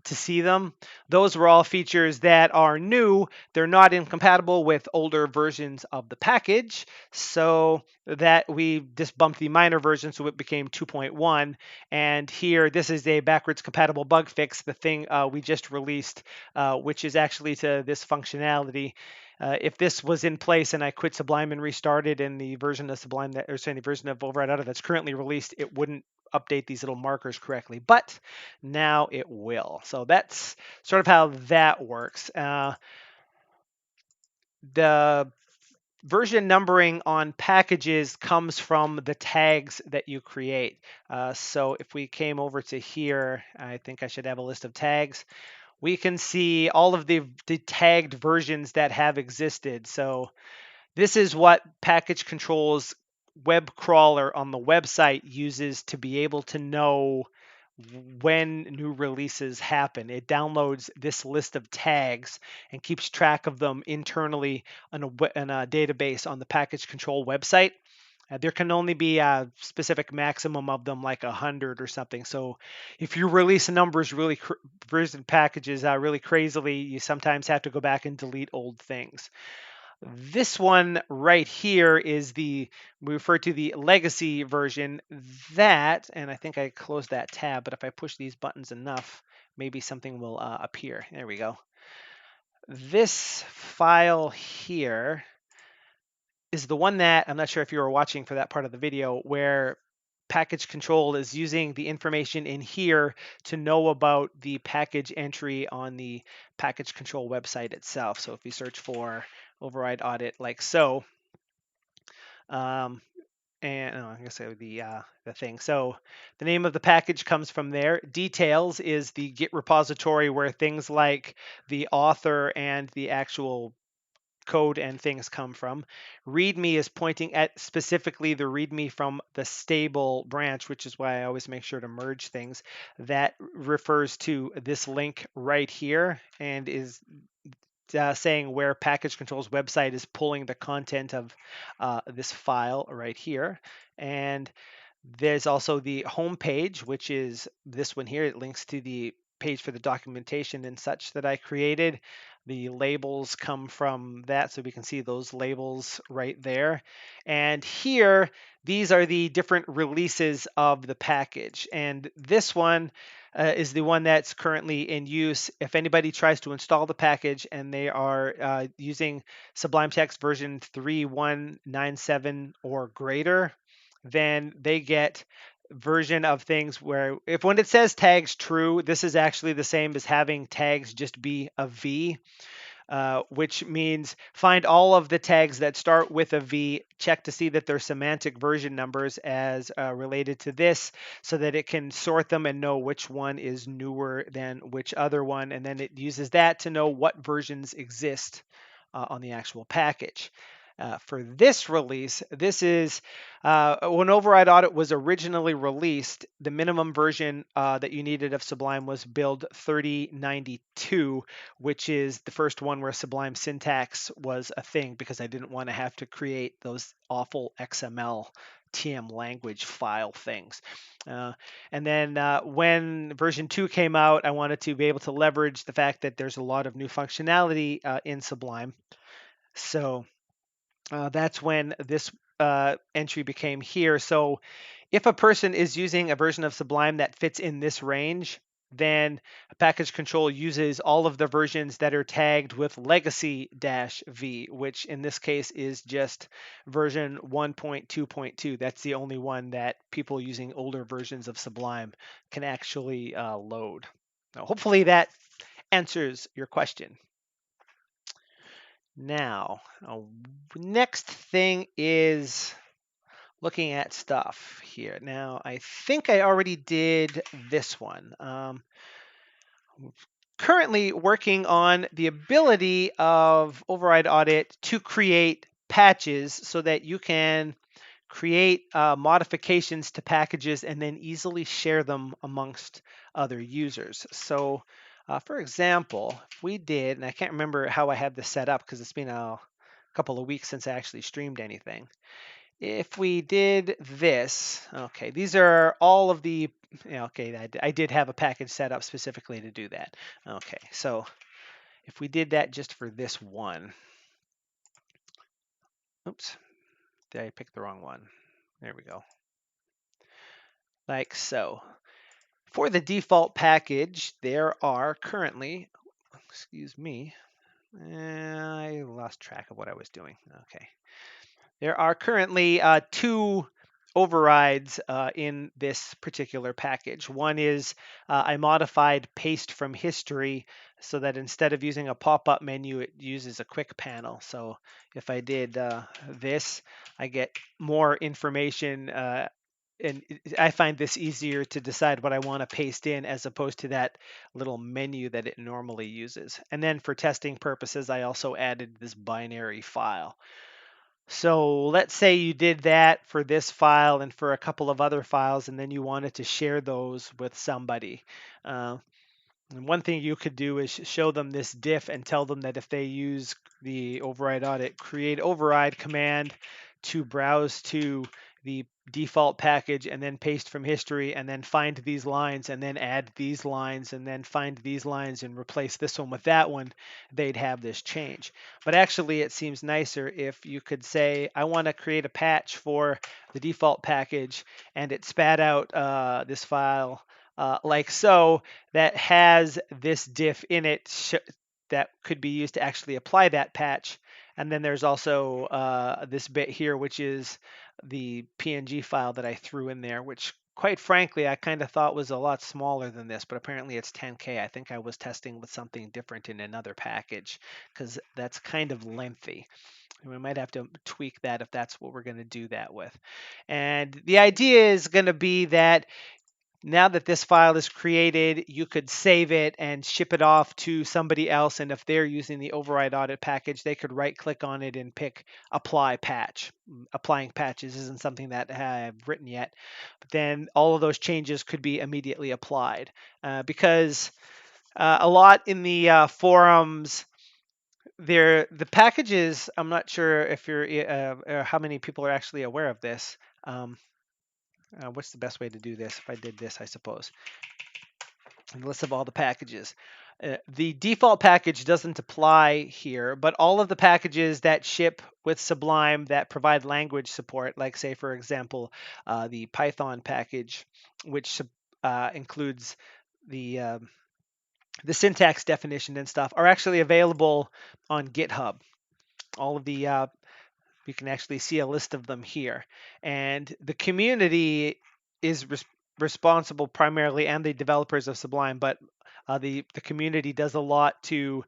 to see them. Those were all features that are new. They're not incompatible with older versions of the package, so that we just bumped the minor version, so it became 2.1. And here, this is a backwards compatible bug fix, the thing we just released, which is actually to this functionality. If this was in place and I quit Sublime and restarted, and the version of Sublime that, or sorry, the version of Override Auto that's currently released, it wouldn't update these little markers correctly, but now it will. So that's sort of how that works. The version numbering on packages comes from the tags that you create. So if we came over to here, I think I should have a list of tags. We can see all of the tagged versions that have existed. So this is what package control's web crawler on the website uses to be able to know when new releases happen. It downloads this list of tags and keeps track of them internally in a database on the package control website. There can only be a specific maximum of them, like 100 or something. So if you release numbers version packages really crazily, you sometimes have to go back and delete old things. This one right here is we refer to the legacy version. That, and I think I closed that tab, but if I push these buttons enough, maybe something will appear. There we go. This file here is the one that, I'm not sure if you were watching for that part of the video, where package control is using the information in here to know about the package entry on the package control website itself. So if you search for override audit like so, and I'm gonna say the thing. So the name of the package comes from there. Details is the Git repository where things like the author and the actual code and things come from. README is pointing at specifically the README from the stable branch, which is why I always make sure to merge things. That refers to this link right here and is saying where package control's website is pulling the content of this file right here. And there's also the home page, which is this one here. It links to the page for the documentation and such that I created. The labels come from that, so we can see those labels right there. And here, these are the different releases of the package. And this one is the one that's currently in use. If anybody tries to install the package and they are using Sublime Text version 3.197 or greater, then they get version of things where when it says tags true, this is actually the same as having tags just be a V. Which means find all of the tags that start with a V, check to see that they're semantic version numbers as related to this, so that it can sort them and know which one is newer than which other one, and then it uses that to know what versions exist on the actual package. For this release, this is when Override Audit was originally released, the minimum version that you needed of Sublime was build 3092, which is the first one where Sublime syntax was a thing, because I didn't want to have to create those awful XML TM language file things. And then when version 2 came out, I wanted to be able to leverage the fact that there's a lot of new functionality in Sublime. So that's when this entry became here. So If a person is using a version of Sublime that fits in this range, then a package control uses all of the versions that are tagged with legacy-v, which in this case is just version 1.2.2. That's the only one that people using older versions of Sublime can actually load. Now, hopefully that answers your question. Now, next thing is looking at stuff here. Now, I think I already did this one. Currently working on the ability of Override Audit to create patches so that you can create modifications to packages and then easily share them amongst other users. So, for example, if we did, and I can't remember how I had this set up because it's been a couple of weeks since I actually streamed anything. If we did this, okay, these are all of the, okay, I did have a package set up specifically to do that. Okay, so if we did that just for this one, oops, did I pick the wrong one? There we go. Like so. For the default package, there are currently, excuse me, I lost track of what I was doing. Okay. There are currently two overrides in this particular package. One is I modified paste from history so that instead of using a pop-up menu, it uses a quick panel. So if I did this, I get more information, and I find this easier to decide what I want to paste in as opposed to that little menu that it normally uses. And then for testing purposes, I also added this binary file. So let's say you did that for this file and for a couple of other files, and then you wanted to share those with somebody. And one thing you could do is show them this diff and tell them that if they use the override audit create override command to browse to the default package and then paste from history and then find these lines and then add these lines and then find these lines and replace this one with that one, they'd have this change. But actually it seems nicer if you could say, I want to create a patch for the default package, and it spat out this file like so, that has this diff in it that could be used to actually apply that patch. And then there's also this bit here, which is the PNG file that I threw in there, which quite frankly, I kind of thought was a lot smaller than this, but apparently it's 10K. I think I was testing with something different in another package because that's kind of lengthy. We might have to tweak that if that's what we're going to do that with. And the idea is going to be that now that this file is created, you could save it and ship it off to somebody else. And if they're using the override audit package, they could right click on it and pick apply patch. Applying patches isn't something that I've written yet, but then all of those changes could be immediately applied because a lot in the forums, the packages, I'm not sure if you're how many people are actually aware of this. What's the best way to do this? If I did this, I suppose. And list of all the packages. The default package doesn't apply here, but all of the packages that ship with Sublime that provide language support, like say, for example, the Python package, which includes the syntax definition and stuff, are actually available on GitHub. All of the you can actually see a list of them here. And the community is responsible primarily, and the developers of Sublime, but the community does a lot to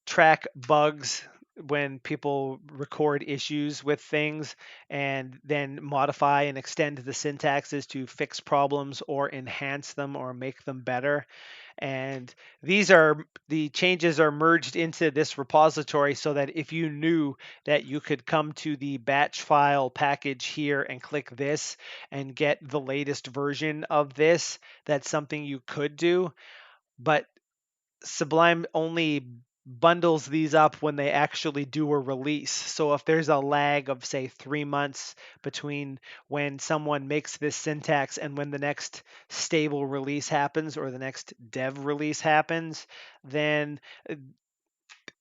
track bugs when people record issues with things and then modify and extend the syntaxes to fix problems or enhance them or make them better. And the changes are merged into this repository so that if you knew that you could come to the batch file package here and click this and get the latest version of this, that's something you could do. But Sublime only bundles these up when they actually do a release. So if there's a lag of say 3 months between when someone makes this syntax and when the next stable release happens or the next dev release happens, then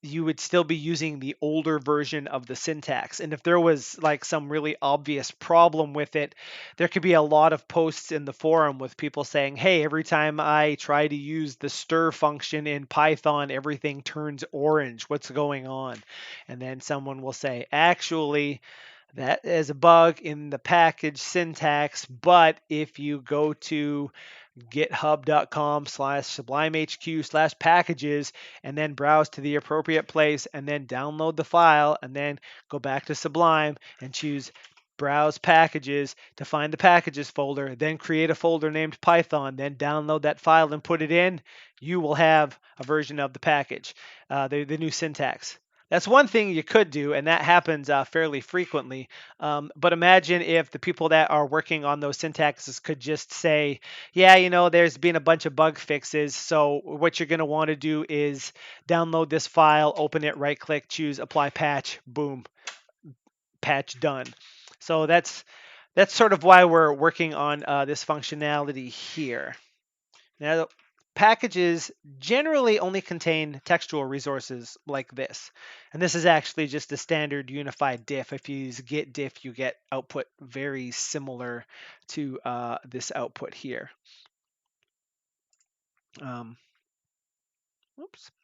you would still be using the older version of the syntax. And if there was like some really obvious problem with it, there could be a lot of posts in the forum with people saying, hey, every time I try to use the stir function in Python, everything turns orange. What's going on? And then someone will say, actually, that is a bug in the package syntax, but if you go to github.com/sublimehq/packages and then browse to the appropriate place and then download the file and then go back to Sublime and choose browse packages to find the packages folder, then create a folder named Python, then download that file and put it in, you will have a version of the package, the new syntax. That's one thing you could do, and that happens fairly frequently. But imagine if the people that are working on those syntaxes could just say, yeah, there's been a bunch of bug fixes. So what you're going to want to do is download this file, open it, right click, choose apply patch, boom, patch done. So that's sort of why we're working on this functionality here. Now, packages generally only contain textual resources like this. And this is actually just a standard unified diff. If you use git diff, you get output very similar to this output here. Oops,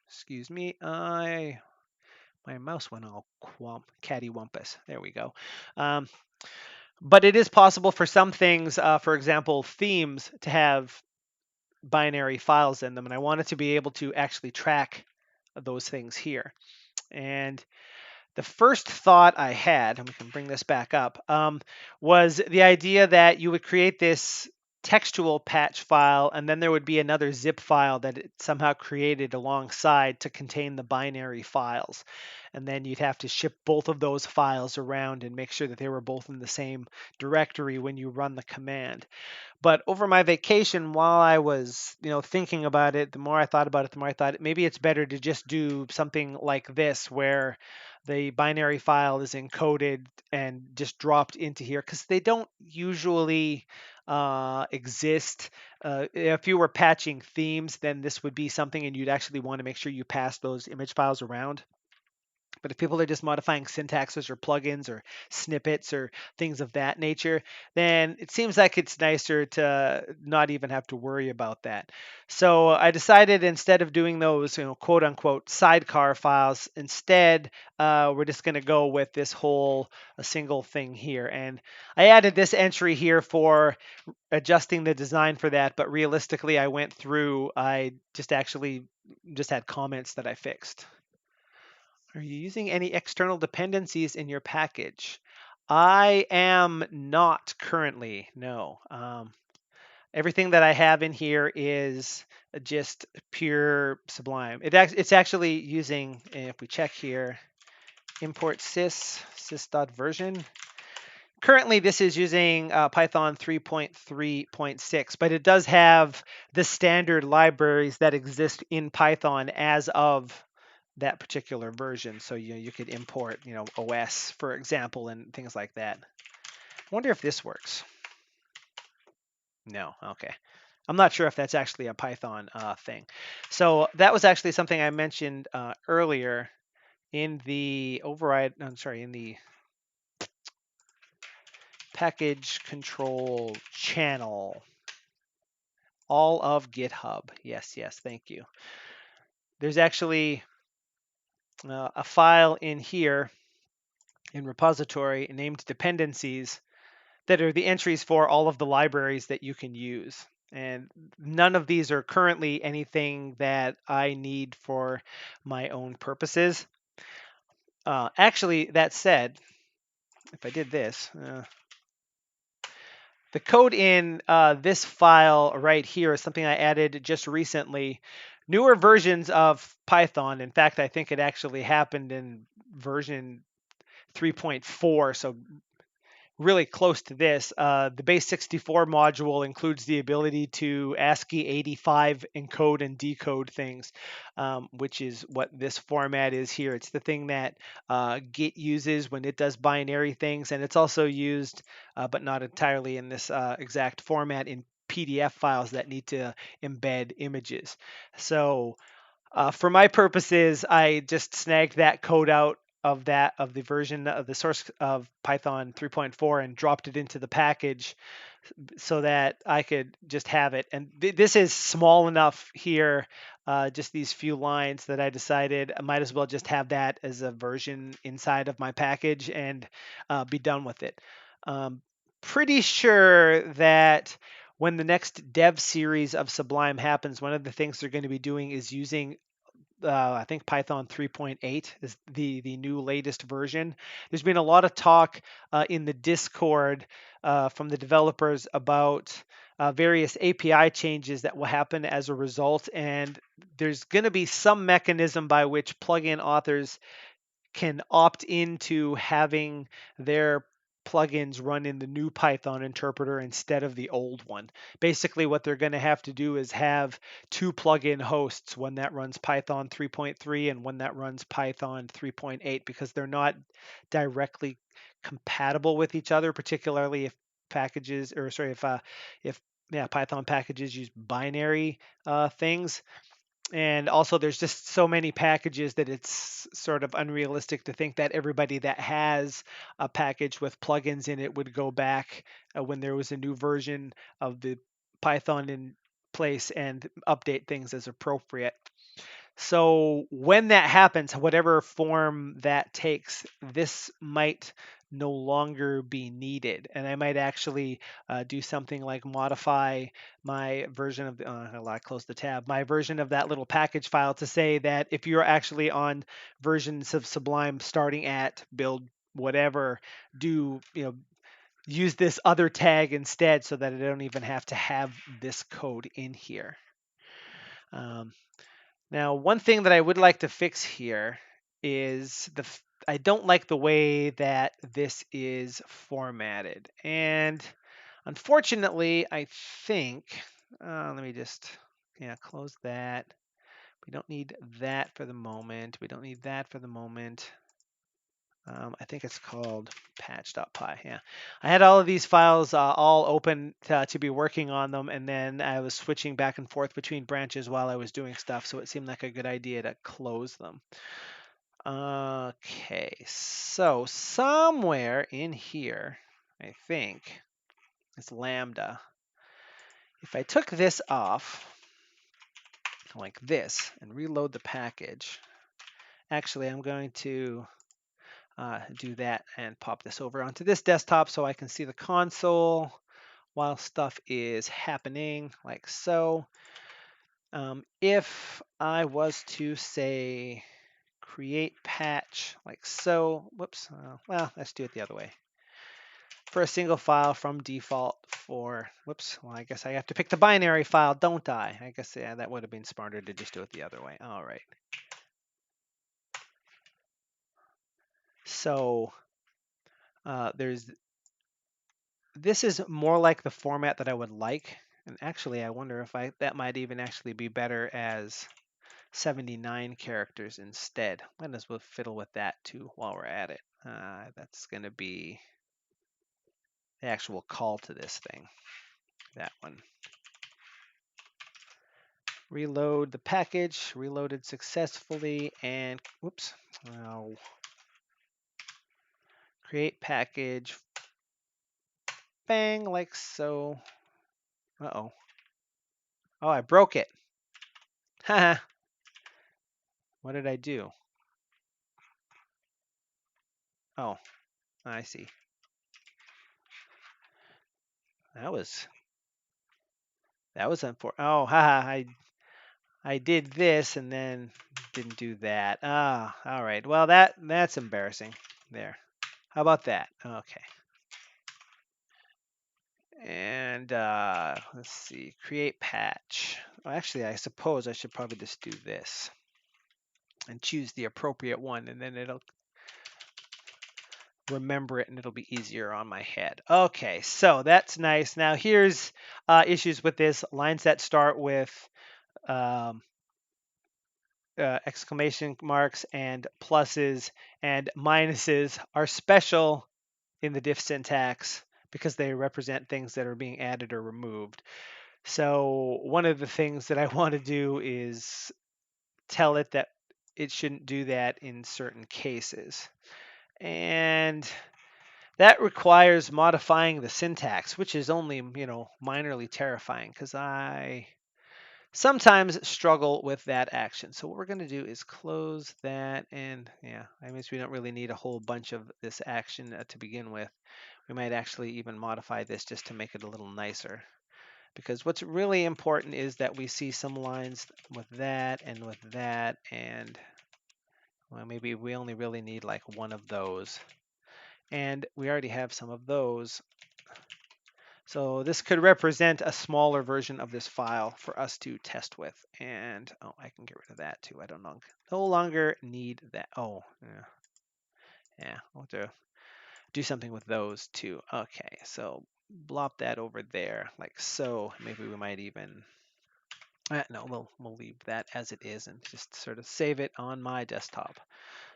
excuse me. My mouse went all cattywampus. There we go. But it is possible for some things, for example, themes, to have binary files in them, and I wanted to be able to actually track those things here. And the first thought I had, and we can bring this back up, was the idea that you would create this textual patch file, and then there would be another zip file that it somehow created alongside to contain the binary files. And then you'd have to ship both of those files around and make sure that they were both in the same directory when you run the command. But over my vacation, while I was, thinking about it, the more I thought about it, the more I thought maybe it's better to just do something like this, where the binary file is encoded and just dropped into here, because they don't usually exist. If you were patching themes, then this would be something, and you'd actually want to make sure you pass those image files around. But if people are just modifying syntaxes or plugins or snippets or things of that nature, then it seems like it's nicer to not even have to worry about that. So I decided, instead of doing those, quote unquote sidecar files, instead we're just going to go with this whole a single thing here. And I added this entry here for adjusting the design for that, but realistically I went through, I just had comments that I fixed. Are you using any external dependencies in your package? I am not currently, no. Everything that I have in here is just pure Sublime. It's actually using, if we check here, import sys.version. Currently, this is using Python 3.3.6, but it does have the standard libraries that exist in Python as of that particular version. So you could import, OS, for example, and things like that. I wonder if this works. No, okay. I'm not sure if that's actually a Python thing. So that was actually something I mentioned earlier in the in the package control channel. All of GitHub. Yes, thank you. There's actually a file in here in repository named Dependencies that are the entries for all of the libraries that you can use. And none of these are currently anything that I need for my own purposes. Actually, that said, if I did this, the code in this file right here is something I added just recently. Newer versions of Python, in fact, I think it actually happened in version 3.4, so really close to this. The base 64 module includes the ability to ASCII 85 encode and decode things, which is what this format is here. It's the thing that Git uses when it does binary things, and it's also used, but not entirely in this exact format, in PDF files that need to embed images. So For my purposes, I just snagged that code out of the version of the source of Python 3.4 and dropped it into the package so that I could just have it. And this is small enough here, just these few lines, that I decided I might as well just have that as a version inside of my package and be done with it. Pretty sure that when the next dev series of Sublime happens, one of the things they're going to be doing is using I think Python 3.8 is the new latest version. There's been a lot of talk in the Discord from the developers about various API changes that will happen as a result, and there's going to be some mechanism by which plugin authors can opt into having their plugins run in the new Python interpreter instead of the old one. Basically, what they're going to have to do is have two plugin hosts, one that runs Python 3.3 and one that runs Python 3.8, because they're not directly compatible with each other, particularly if packages, or sorry, if yeah, Python packages use binary things. And also, there's just so many packages that it's sort of unrealistic to think that everybody that has a package with plugins in it would go back when there was a new version of the Python in place and update things as appropriate. So when that happens, whatever form that takes, this might no longer be needed. And I might actually do something like modify my version of I close the tab, my version of that little package file to say that if you're actually on versions of Sublime starting at build whatever, do use this other tag instead, so that I don't even have to have this code in here. Now, one thing that I would like to fix here is I don't like the way that this is formatted. And unfortunately, I think, let me just, close that. We don't need that for the moment. We don't need that for the moment. I think it's called patch.py. Yeah, I had all of these files all open to be working on them, and then I was switching back and forth between branches while I was doing stuff, so it seemed like a good idea to close them. Okay, so somewhere in here, I think it's lambda. If I took this off like this and reload the package, actually I'm going to do that and pop this over onto this desktop so I can see the console while stuff is happening, like so. If I was to say create patch, like so, whoops, well, let's do it the other way. For a single file from default for, whoops, well, I guess I have to pick the binary file, don't I? I guess, yeah, that would have been smarter to just do it the other way. All right. So this is more like the format that I would like. And actually, I wonder if that might even actually be better as 79 characters instead. Might as well fiddle with that too while we're at it. That's going to be the actual call to this thing. That one. Reload the package. Reloaded successfully. And whoops. Oh. Create package. Bang, like so. Uh-oh. Oh, I broke it. Haha. What did I do? Oh, I see. That was unfortunate. Oh, haha, I did this and then didn't do that. Ah, all right. Well, that's embarrassing. There. How about that? Okay. And let's see, create patch. Well, actually, I suppose I should probably just do this and choose the appropriate one, and then it'll remember it and it'll be easier on my head. Okay, so that's nice. Now here's issues with this. Lines that start with um, exclamation marks and pluses and minuses are special in the diff syntax because they represent things that are being added or removed. So one of the things that I want to do is tell it that it shouldn't do that in certain cases. And that requires modifying the syntax, which is only, minorly terrifying because I sometimes struggle with that action. So what we're going to do is close that, and yeah, I mean, we don't really need a whole bunch of this action to begin with. We might actually even modify this just to make it a little nicer. Because what's really important is that we see some lines with that, and well, maybe we only really need like one of those. And we already have some of those. So this could represent a smaller version of this file for us to test with. And oh, I can get rid of that too. I don't know, no longer need that. Oh, yeah, I'll have to do something with those too. Okay, so blop that over there like so. Maybe we might even, no, we'll leave that as it is and just sort of save it on my desktop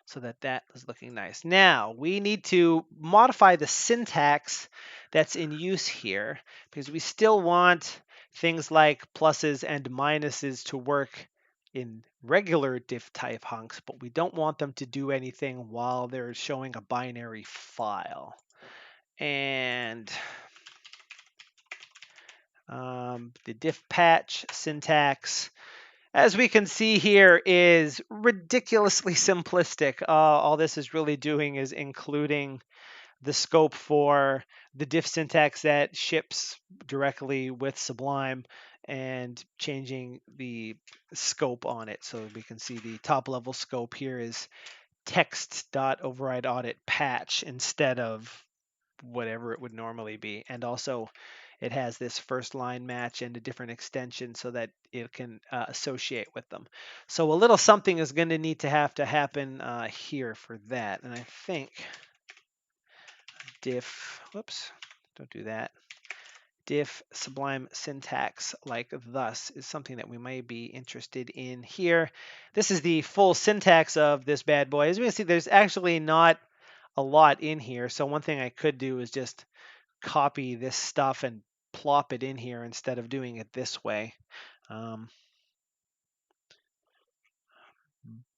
so that is looking nice. Now we need to modify the syntax that's in use here because we still want things like pluses and minuses to work in regular diff type hunks, but we don't want them to do anything while they're showing a binary file. And the diff patch syntax, as we can see here, is ridiculously simplistic. All this is really doing is including the scope for the diff syntax that ships directly with Sublime and changing the scope on it. So we can see the top level scope here is text.override audit patch instead of whatever it would normally be. And also it has this first line match and a different extension so that it can associate with them. So a little something is going to need to happen here for that. And I think diff, whoops, don't do that. Diff Sublime syntax like thus is something that we may be interested in here. This is the full syntax of this bad boy. As we can see, there's actually not a lot in here. So one thing I could do is just copy this stuff and plop it in here instead of doing it this way.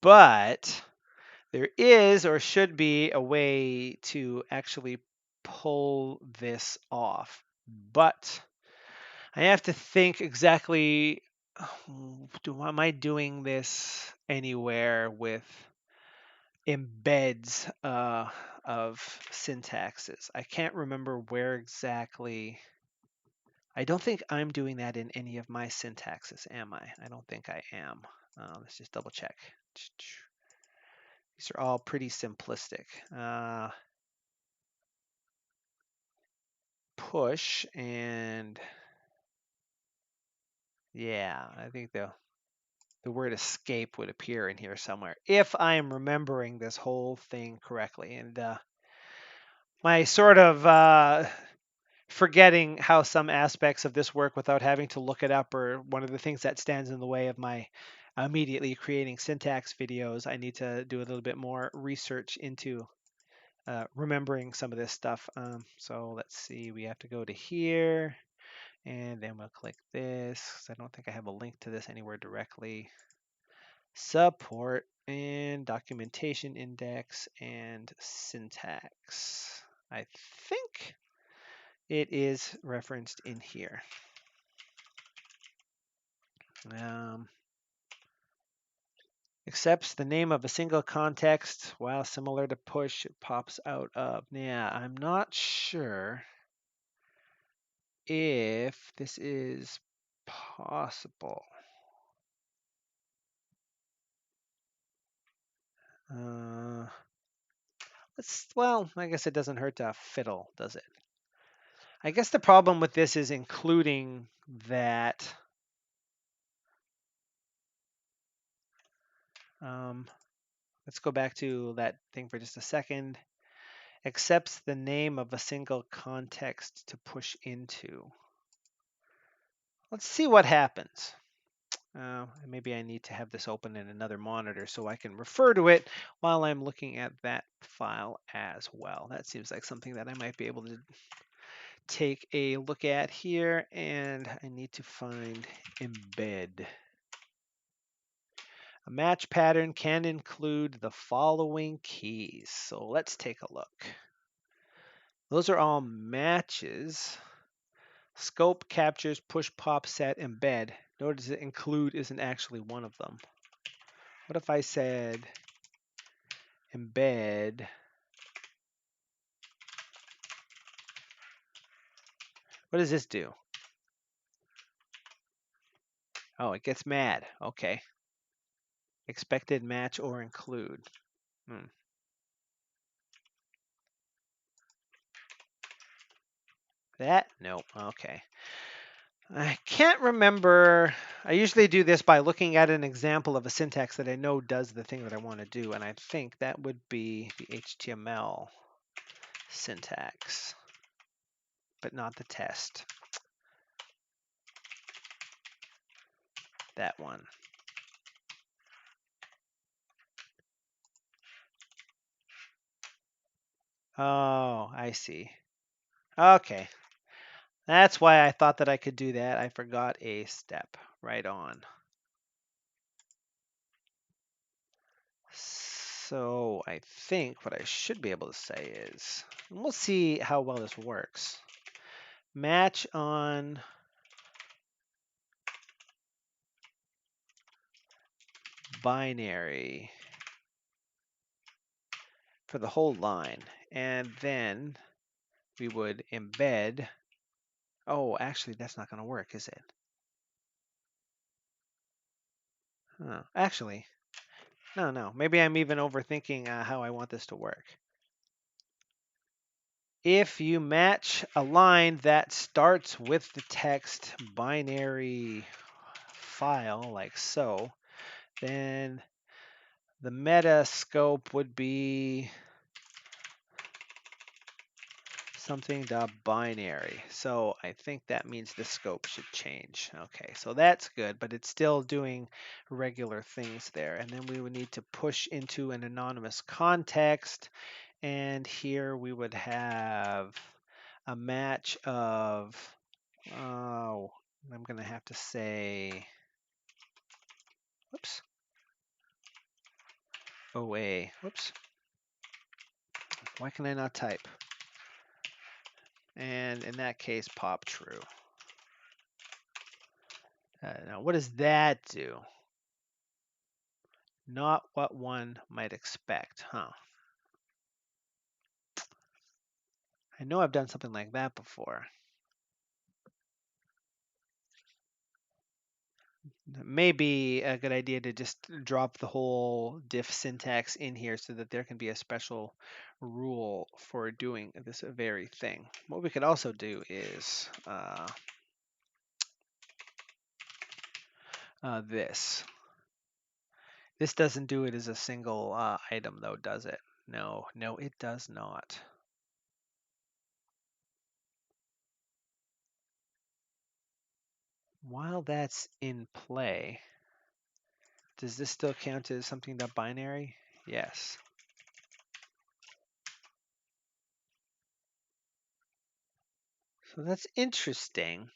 But there is or should be a way to actually pull this off. But I have to think exactly, am I doing this anywhere with embeds of syntaxes? I can't remember where exactly. I don't think I'm doing that in any of my syntaxes, am I? I don't think I am. Let's just double check. These are all pretty simplistic. Push and yeah, I think the word escape would appear in here somewhere if I am remembering this whole thing correctly. And my sort of forgetting how some aspects of this work without having to look it up or one of the things that stands in the way of my immediately creating syntax videos. I need to do a little bit more research into remembering some of this stuff. So let's see, we have to go to here and then we'll click this. I don't think I have a link to this anywhere directly. Support and documentation index and syntax. I think it is referenced in here. Accepts the name of a single context while similar to push, it pops out of. Yeah, I'm not sure if this is possible. Well, I guess it doesn't hurt to fiddle, does it? I guess the problem with this is including that. Let's go back to that thing for just a second. Accepts the name of a single context to push into. Let's see what happens. Maybe I need to have this open in another monitor so I can refer to it while I'm looking at that file as well. That seems like something that I might be able to take a look at here, and I need to find embed. A match pattern can include the following keys. So let's take a look. Those are all matches. Scope, captures, push, pop, set, embed. Notice that include isn't actually one of them. What if I said embed? What does this do? Oh, it gets mad. Okay. Expected match or include. That? Nope. Okay. I can't remember. I usually do this by looking at an example of a syntax that I know does the thing that I want to do, and I think that would be the HTML syntax, but not the test. That one. Oh, I see. Okay. That's why I thought that I could do that. I forgot a step. Right on. So I think what I should be able to say is, and we'll see how well this works. Match on binary for the whole line. And then we would embed. Oh, actually, that's not going to work, is it? Huh. Actually, no. Maybe I'm even overthinking how I want this to work. If you match a line that starts with the text binary file, like so, then the meta scope would be something.binary. So I think that means the scope should change. Okay, so that's good, but it's still doing regular things there. And then we would need to push into an anonymous context. And here we would have a match of, oh, I'm going to have to say, whoops, OA, whoops. Why can I not type? And in that case, pop true. Now, what does that do? Not what one might expect, huh? I know I've done something like that before. It may be a good idea to just drop the whole diff syntax in here so that there can be a special rule for doing this very thing. What we could also do is this. This doesn't do it as a single item though, does it? No, it does not. While that's in play, does this still count as something binary? Yes. So that's interesting.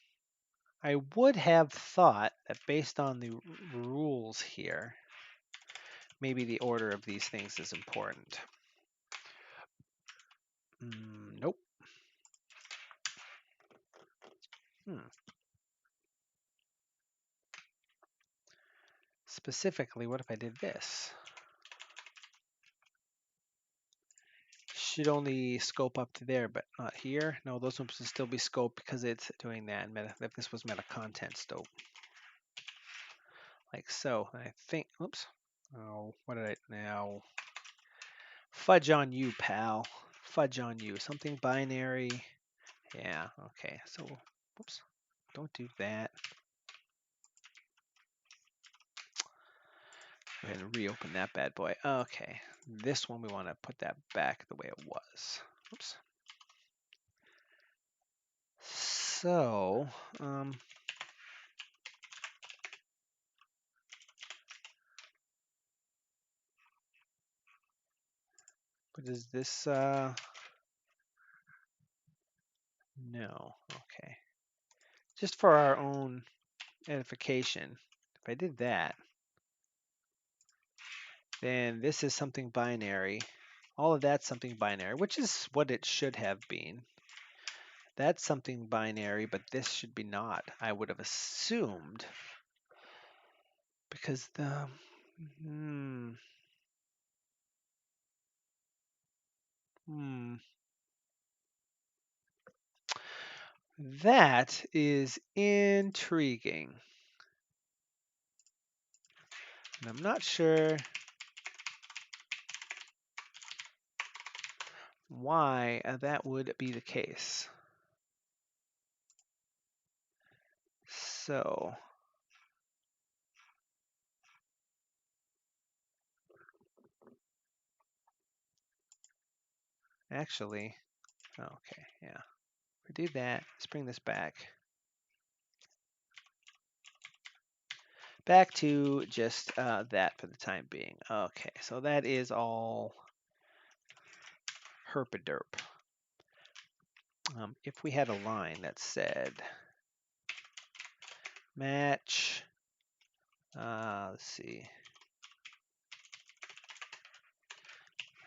I would have thought that based on the rules here, maybe the order of these things is important. Nope. Specifically, what if I did this? Should only scope up to there, but not here. No, those ones should still be scoped because it's doing that. If this was meta content scope, like so. I think. Oops. Oh, what did I now? Fudge on you, pal. Fudge on you. Something binary. Yeah. Okay. So, whoops. Don't do that. Go ahead and reopen that bad boy. Okay. This one we want to put that back the way it was. Oops. So, what is this? No. Okay. Just for our own edification, if I did that, then this is something binary. All of that's something binary, which is what it should have been. That's something binary, but this should be not. I would have assumed, because the that is intriguing. And I'm not sure why that would be the case. So actually, okay, yeah. We do that. Let's bring this back. Back to just that for the time being. Okay, so that is all herpaderp. If we had a line that said match, let's see,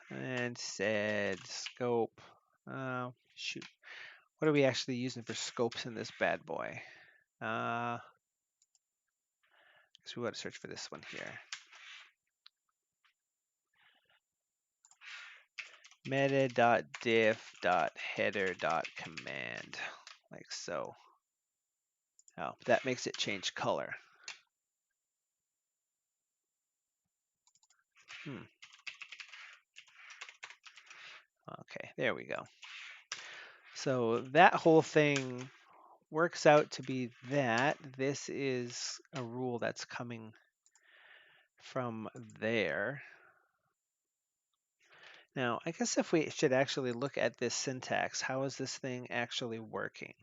and said scope. Shoot, what are we actually using for scopes in this bad boy? So we want to search for this one here. Meta.diff.header.command, like so. Oh, that makes it change color. Okay, there we go. So that whole thing works out to be that. This is a rule that's coming from there. Now, I guess if we should actually look at this syntax, how is this thing actually working?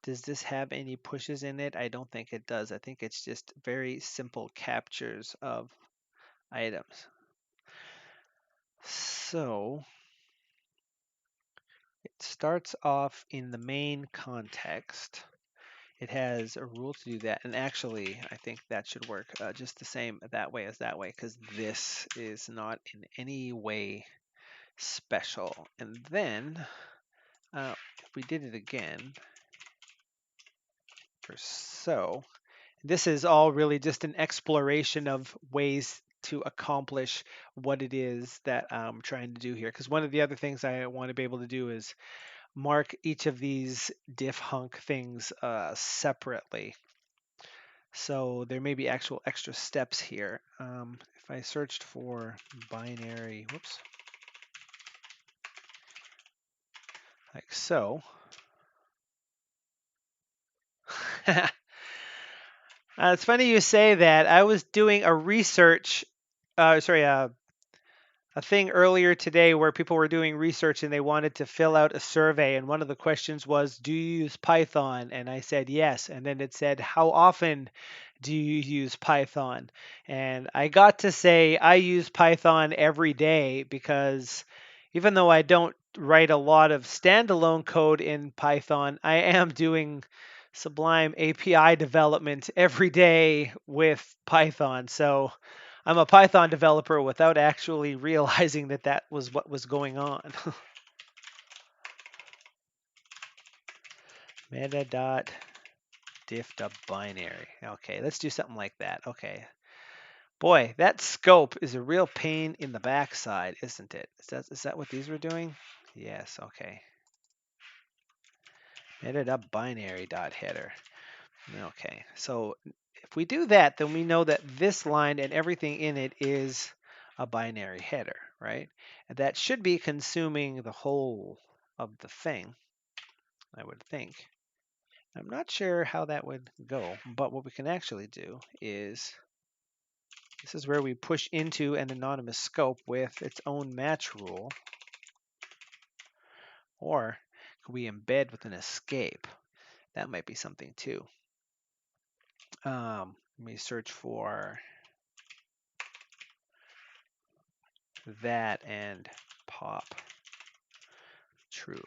Does this have any pushes in it? I don't think it does. I think it's just very simple captures of items. So it starts off in the main context. It has a rule to do that. And actually, I think that should work just the same that way as that way, because this is not in any way special. And then if we did it again, for so, this is all really just an exploration of ways to accomplish what it is that I'm trying to do here. Because one of the other things I want to be able to do is mark each of these diff hunk things separately. So there may be actual extra steps here. If I searched for binary, whoops, like so. It's funny you say that. I was doing a research, a thing earlier today where people were doing research and they wanted to fill out a survey. And one of the questions was, do you use Python? And I said, yes. And then it said, how often do you use Python? And I got to say, I use Python every day, because even though I don't write a lot of standalone code in Python, I am doing Sublime API development every day with Python. So I'm a Python developer without actually realizing that that was what was going on. Meta.diff.binary. Okay, let's do something like that. Okay. Boy, that scope is a real pain in the backside, isn't it? Is that what these were doing? Yes, okay. Meta.binary.header. Okay, so if we do that, then we know that this line and everything in it is a binary header, right? And that should be consuming the whole of the thing, I would think. I'm not sure how that would go, but what we can actually do is, this is where we push into an anonymous scope with its own match rule, or could we embed with an escape? That might be something too. Let me search for that and pop true.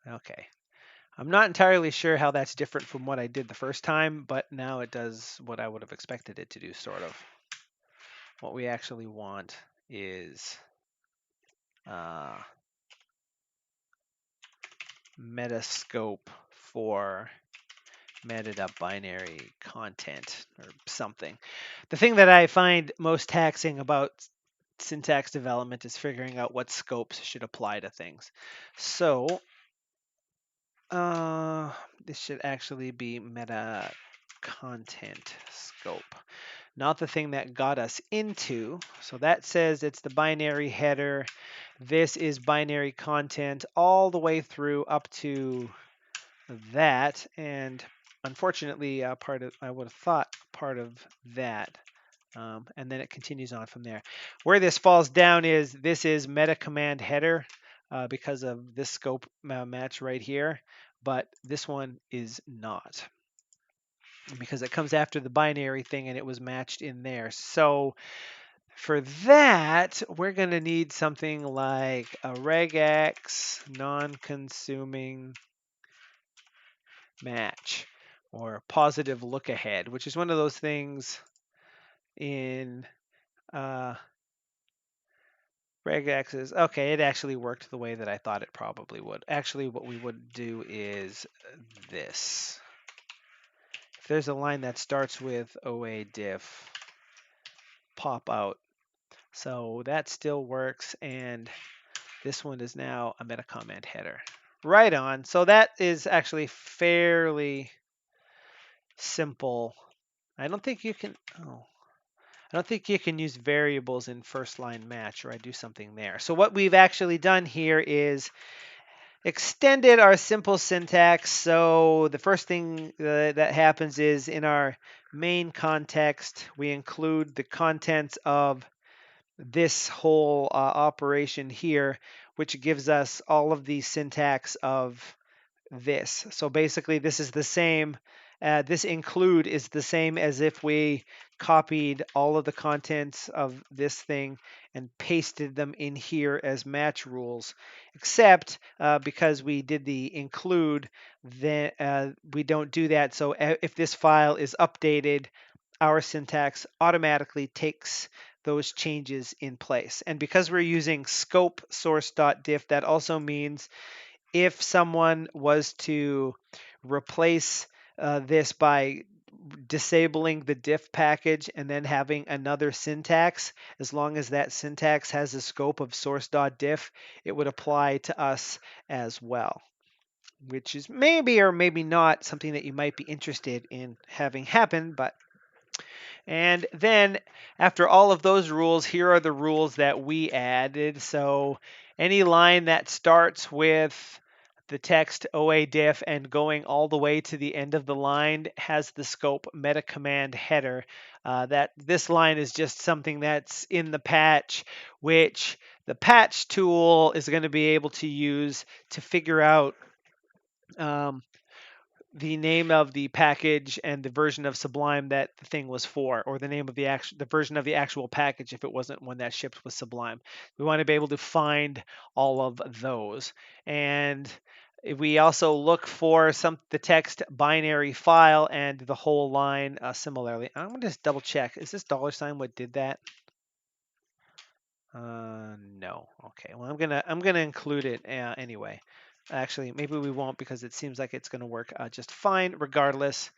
Okay. I'm not entirely sure how that's different from what I did the first time, but now it does what I would have expected it to do, sort of. What we actually want is metascope for metadata binary content or something. The thing that I find most taxing about syntax development is figuring out what scopes should apply to things. So this should actually be meta content scope, not the thing that got us into. So that says it's the binary header. This is binary content all the way through up to that. And unfortunately, part of, I would have thought part of that. And then it continues on from there. Where this falls down is this is meta command header because of this scope match right here, but this one is not because it comes after the binary thing and it was matched in there. So for that, we're going to need something like a regex non-consuming match or positive look ahead, which is one of those things in regex is, okay, it actually worked the way that I thought it probably would. Actually, what we would do is this. If there's a line that starts with OADiff, pop out. So that still works, and this one is now a meta comment header. Right on. So that is actually fairly simple. I don't think you can, I don't think you can use variables in first line match, or I do something there. So what we've actually done here is extended our simple syntax. So the first thing that happens is in our main context, we include the contents of this whole operation here, which gives us all of the syntax of this. So basically, this is the same. This include is the same as if we copied all of the contents of this thing and pasted them in here as match rules, except because we did the include, then we don't do that. So if this file is updated, our syntax automatically takes those changes in place. And because we're using scope source.diff, that also means if someone was to replace this by disabling the diff package and then having another syntax, as long as that syntax has a scope of source.diff, it would apply to us as well, which is maybe or maybe not something that you might be interested in having happen, but and then after all of those rules, here are the rules that we added. So any line that starts with the text OADiff and going all the way to the end of the line has the scope meta command header. That this line is just something that's in the patch, which the patch tool is going to be able to use to figure out the name of the package and the version of Sublime that the thing was for, or the name of the version of the actual package if it wasn't one that shipped with Sublime. We want to be able to find all of those. And we also look for the text binary file and the whole line similarly. I'm going to just double check. Is this $ what did that? No. Okay. Well, I'm gonna include it anyway. Actually, maybe we won't because it seems like it's gonna work just fine regardless.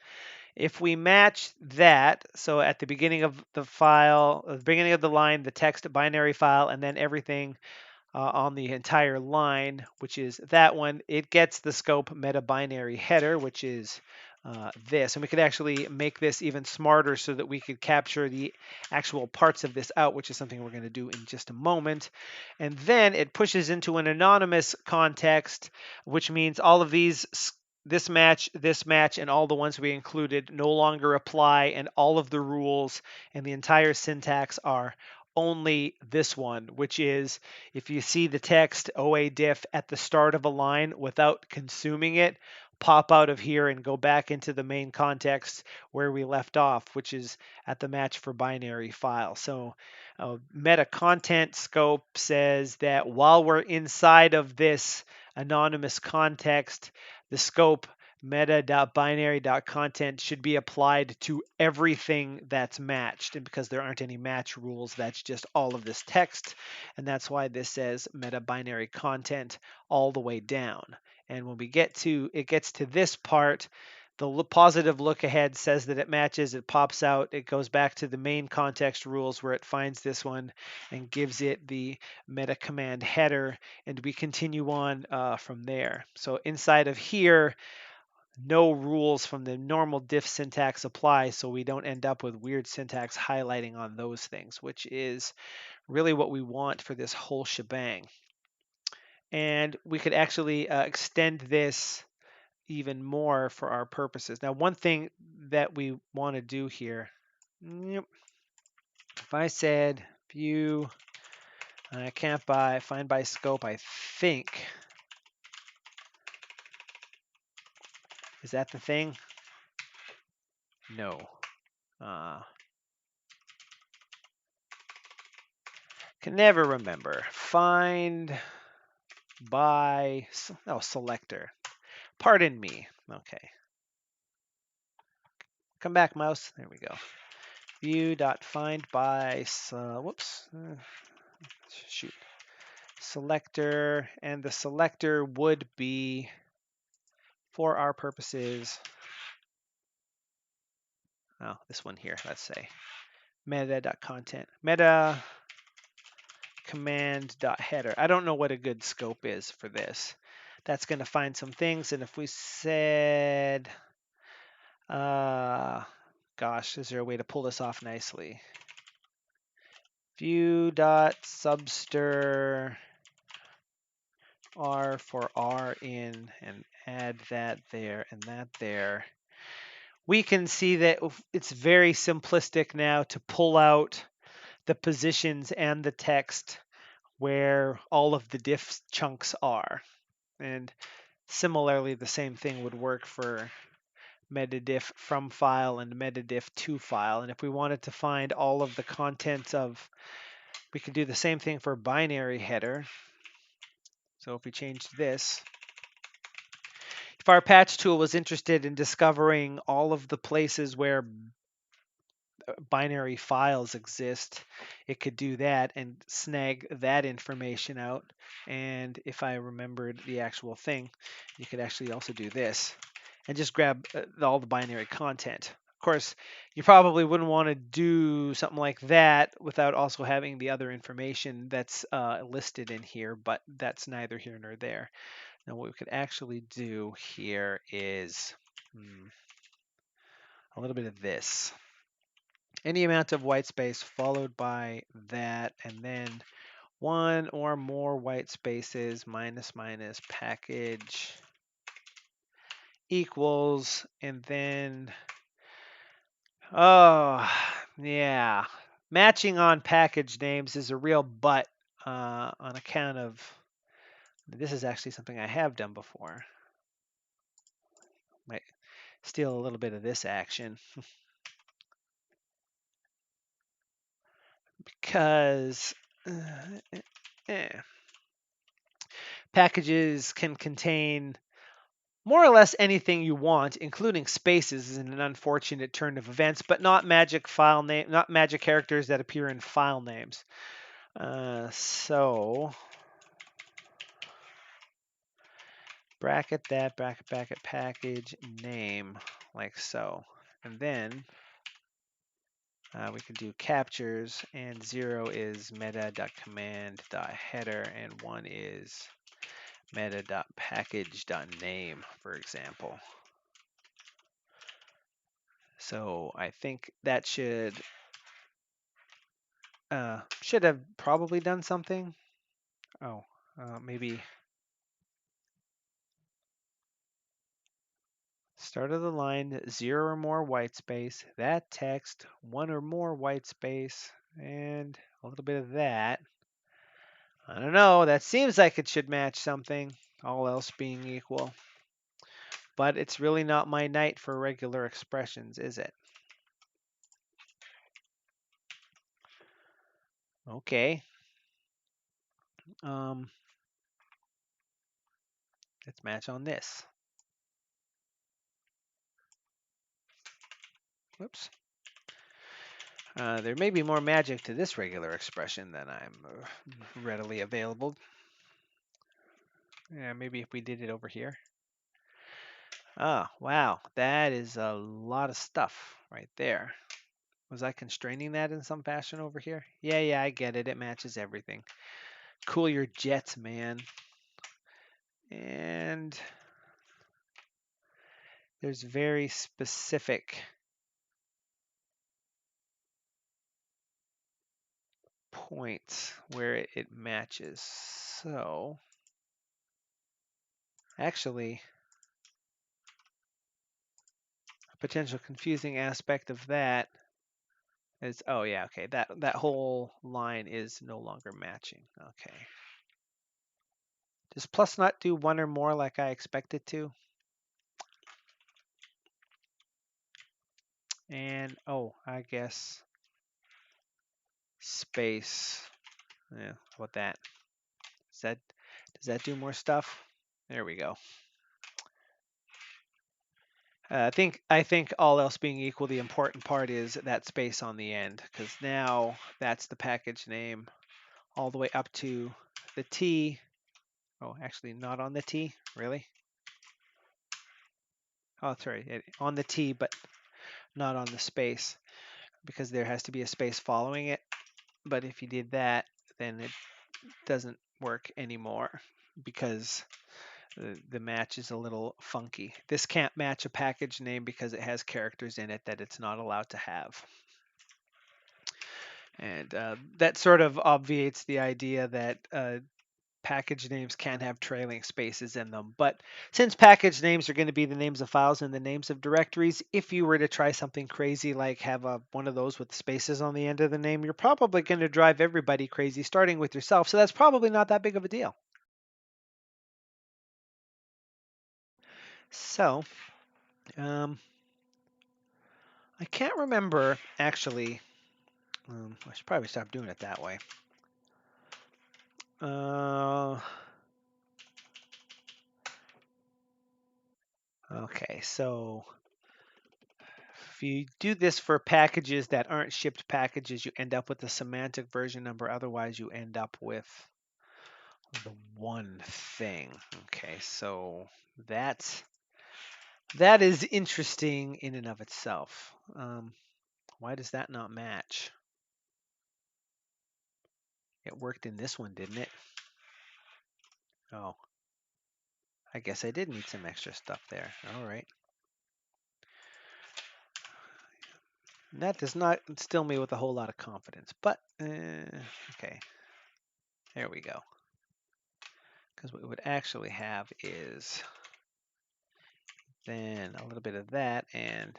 If we match that, so at the beginning of the file, at the beginning of the line, the text binary file, and then everything on the entire line, which is that one, it gets the scope meta binary header, which is this. And we could actually make this even smarter so that we could capture the actual parts of this out, which is something we're going to do in just a moment. And then it pushes into an anonymous context, which means all of these, this match, and all the ones we included no longer apply, and all of the rules and the entire syntax are only this one, which is if you see the text OADiff at the start of a line without consuming it, pop out of here and go back into the main context where we left off, which is at the match for binary file. So meta content scope says that while we're inside of this anonymous context, the scope meta.binary.content should be applied to everything that's matched. And because there aren't any match rules, that's just all of this text. And that's why this says meta binary content all the way down. And when it gets to this part, the positive look ahead says that it matches, it pops out, it goes back to the main context rules where it finds this one and gives it the meta command header, and we continue on from there. So inside of here, no rules from the normal diff syntax apply, so we don't end up with weird syntax highlighting on those things, which is really what we want for this whole shebang. And we could actually extend this even more for our purposes. Now, one thing that we want to do here, if I said view, I can't find by scope, I think, is that the thing? No. Can never remember. Find by, no, selector. Pardon me. Okay. Come back, mouse. There we go. View.find by, whoops. Shoot. Selector, and the selector would be, for our purposes, oh, this one here, let's say, meta.content. Meta command.header. I don't know what a good scope is for this. That's going to find some things, and if we said, gosh, is there a way to pull this off nicely? View.subster R for R in, and add that there and that there. We can see that it's very simplistic now to pull out the positions and the text where all of the diff chunks are. And similarly, the same thing would work for metadiff from file and metadiff to file. And if we wanted to find all of the contents of, we could do the same thing for binary header. So if we change this, if our patch tool was interested in discovering all of the places where binary files exist, it could do that and snag that information out. And if I remembered the actual thing, you could actually also do this and just grab all the binary content. Of course, you probably wouldn't want to do something like that without also having the other information that's listed in here, but that's neither here nor there. Now what we could actually do here is a little bit of this. Any amount of white space followed by that, and then one or more white spaces minus minus package equals, and then, oh, yeah. Matching on package names is a real butt on account of, this is actually something I have done before. Might steal a little bit of this action. Because packages can contain more or less anything you want, including spaces, is an unfortunate turn of events, but not magic file name, not magic characters that appear in file names. So bracket that, bracket package name, like so. And then we can do captures, and 0 is meta.command.header, and 1 is meta.package.name, for example. So I think that should have probably done something. Oh, maybe start of the line, 0 or more white space, that text, 1 or more white space, and a little bit of that. I don't know, that seems like it should match something, all else being equal. But it's really not my night for regular expressions, is it? Okay. Let's match on this. Whoops. There may be more magic to this regular expression than I'm readily available. Yeah, maybe if we did it over here. Oh, wow. That is a lot of stuff right there. Was I constraining that in some fashion over here? Yeah, I get it. It matches everything. Cool your jets, man. And there's very specific points where it matches. So, actually, a potential confusing aspect of that is, oh yeah, okay, that whole line is no longer matching. Okay. Does plus not do one or more like I expect it to? And, oh, I guess space. Yeah, how about that? Does that do more stuff? There we go. I think all else being equal, the important part is that space on the end, because now that's the package name all the way up to the T. Oh, actually not on the T, really? Oh, sorry, on the T, but not on the space, because there has to be a space following it. But if you did that, then it doesn't work anymore because the match is a little funky. This can't match a package name because it has characters in it that it's not allowed to have. And that sort of obviates the idea that package names can have trailing spaces in them. But since package names are going to be the names of files and the names of directories, if you were to try something crazy like have one of those with spaces on the end of the name, you're probably going to drive everybody crazy, starting with yourself. So that's probably not that big of a deal. So I can't remember actually. I should probably stop doing it that way. Okay, so if you do this for packages that aren't shipped packages, you end up with the semantic version number. Otherwise, you end up with the one thing. Okay, so that is interesting in and of itself. Why does that not match? It worked in this one, didn't it? Oh, I guess I did need some extra stuff there. All right. That does not instill me with a whole lot of confidence, but okay. There we go. Because what we would actually have is then a little bit of that and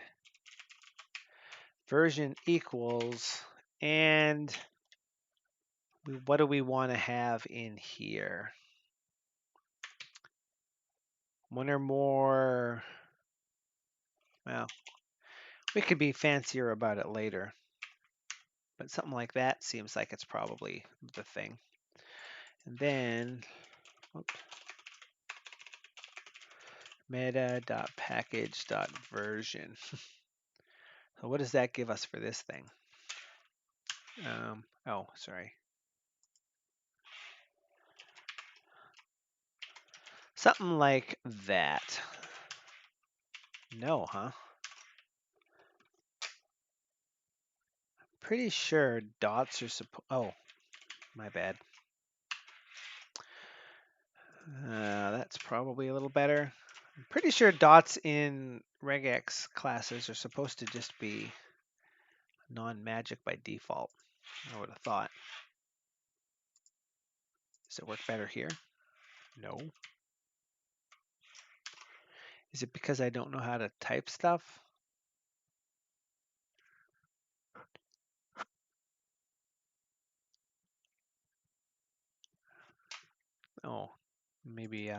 version equals, and what do we want to have in here? One or more, well, we could be fancier about it later, but something like that seems like it's probably the thing. And then, oops, meta.package.version. So what does that give us for this thing? Oh, sorry. Something like that. No, huh? Pretty sure dots are supposed. Oh, my bad. That's probably a little better. I'm pretty sure dots in regex classes are supposed to just be non-magic by default. I would have thought. Does it work better here? No. Is it because I don't know how to type stuff? Oh, maybe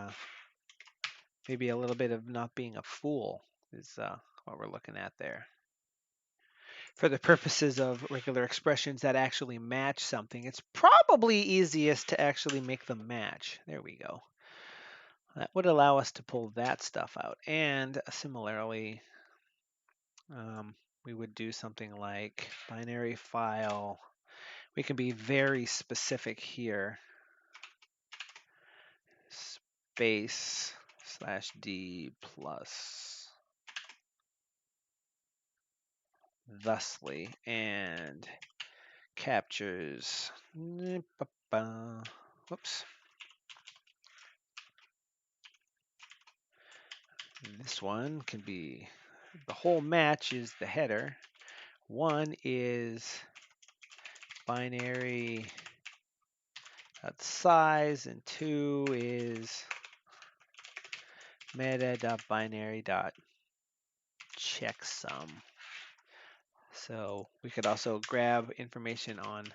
maybe a little bit of not being a fool is what we're looking at there. For the purposes of regular expressions that actually match something, it's probably easiest to actually make them match. There we go. That would allow us to pull that stuff out. And similarly, we would do something like binary file. We can be very specific here. Space /d plus thusly and captures. Whoops. This one can be, the whole match is the header. One is binary size, and two is meta.binary.checksum. So we could also grab information on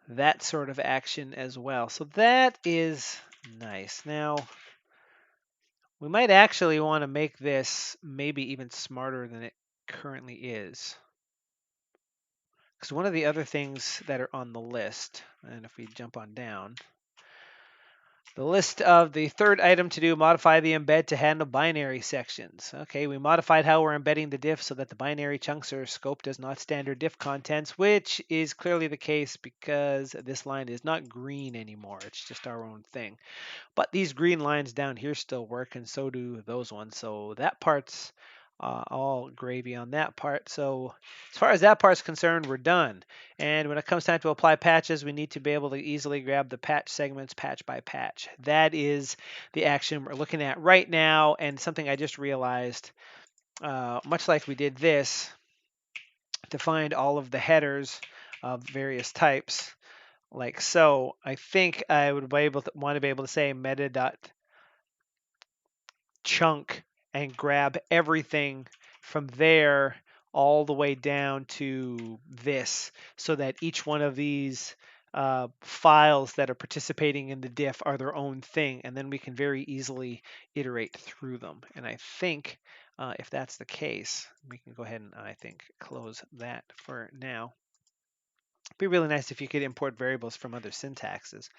that sort of action as well. So that is nice. Now, we might actually want to make this maybe even smarter than it currently is. Because one of the other things that are on the list, and if we jump on down, the list of the third item to do, modify the embed to handle binary sections. Okay, we modified how we're embedding the diff so that the binary chunks or scope does not standard diff contents, which is clearly the case because this line is not green anymore. It's just our own thing. But these green lines down here still work, and so do those ones. So that part's all gravy on that part. So as far as that part's concerned, we're done. And when it comes time to apply patches, we need to be able to easily grab the patch segments patch by patch. That is the action we're looking at right now, and something I just realized, much like we did this, to find all of the headers of various types, like so, I think I would want to be able to say meta.chunk and grab everything from there all the way down to this, so that each one of these files that are participating in the diff are their own thing, and then we can very easily iterate through them. And I think if that's the case, we can go ahead and I think close that for now. It'd be really nice if you could import variables from other syntaxes.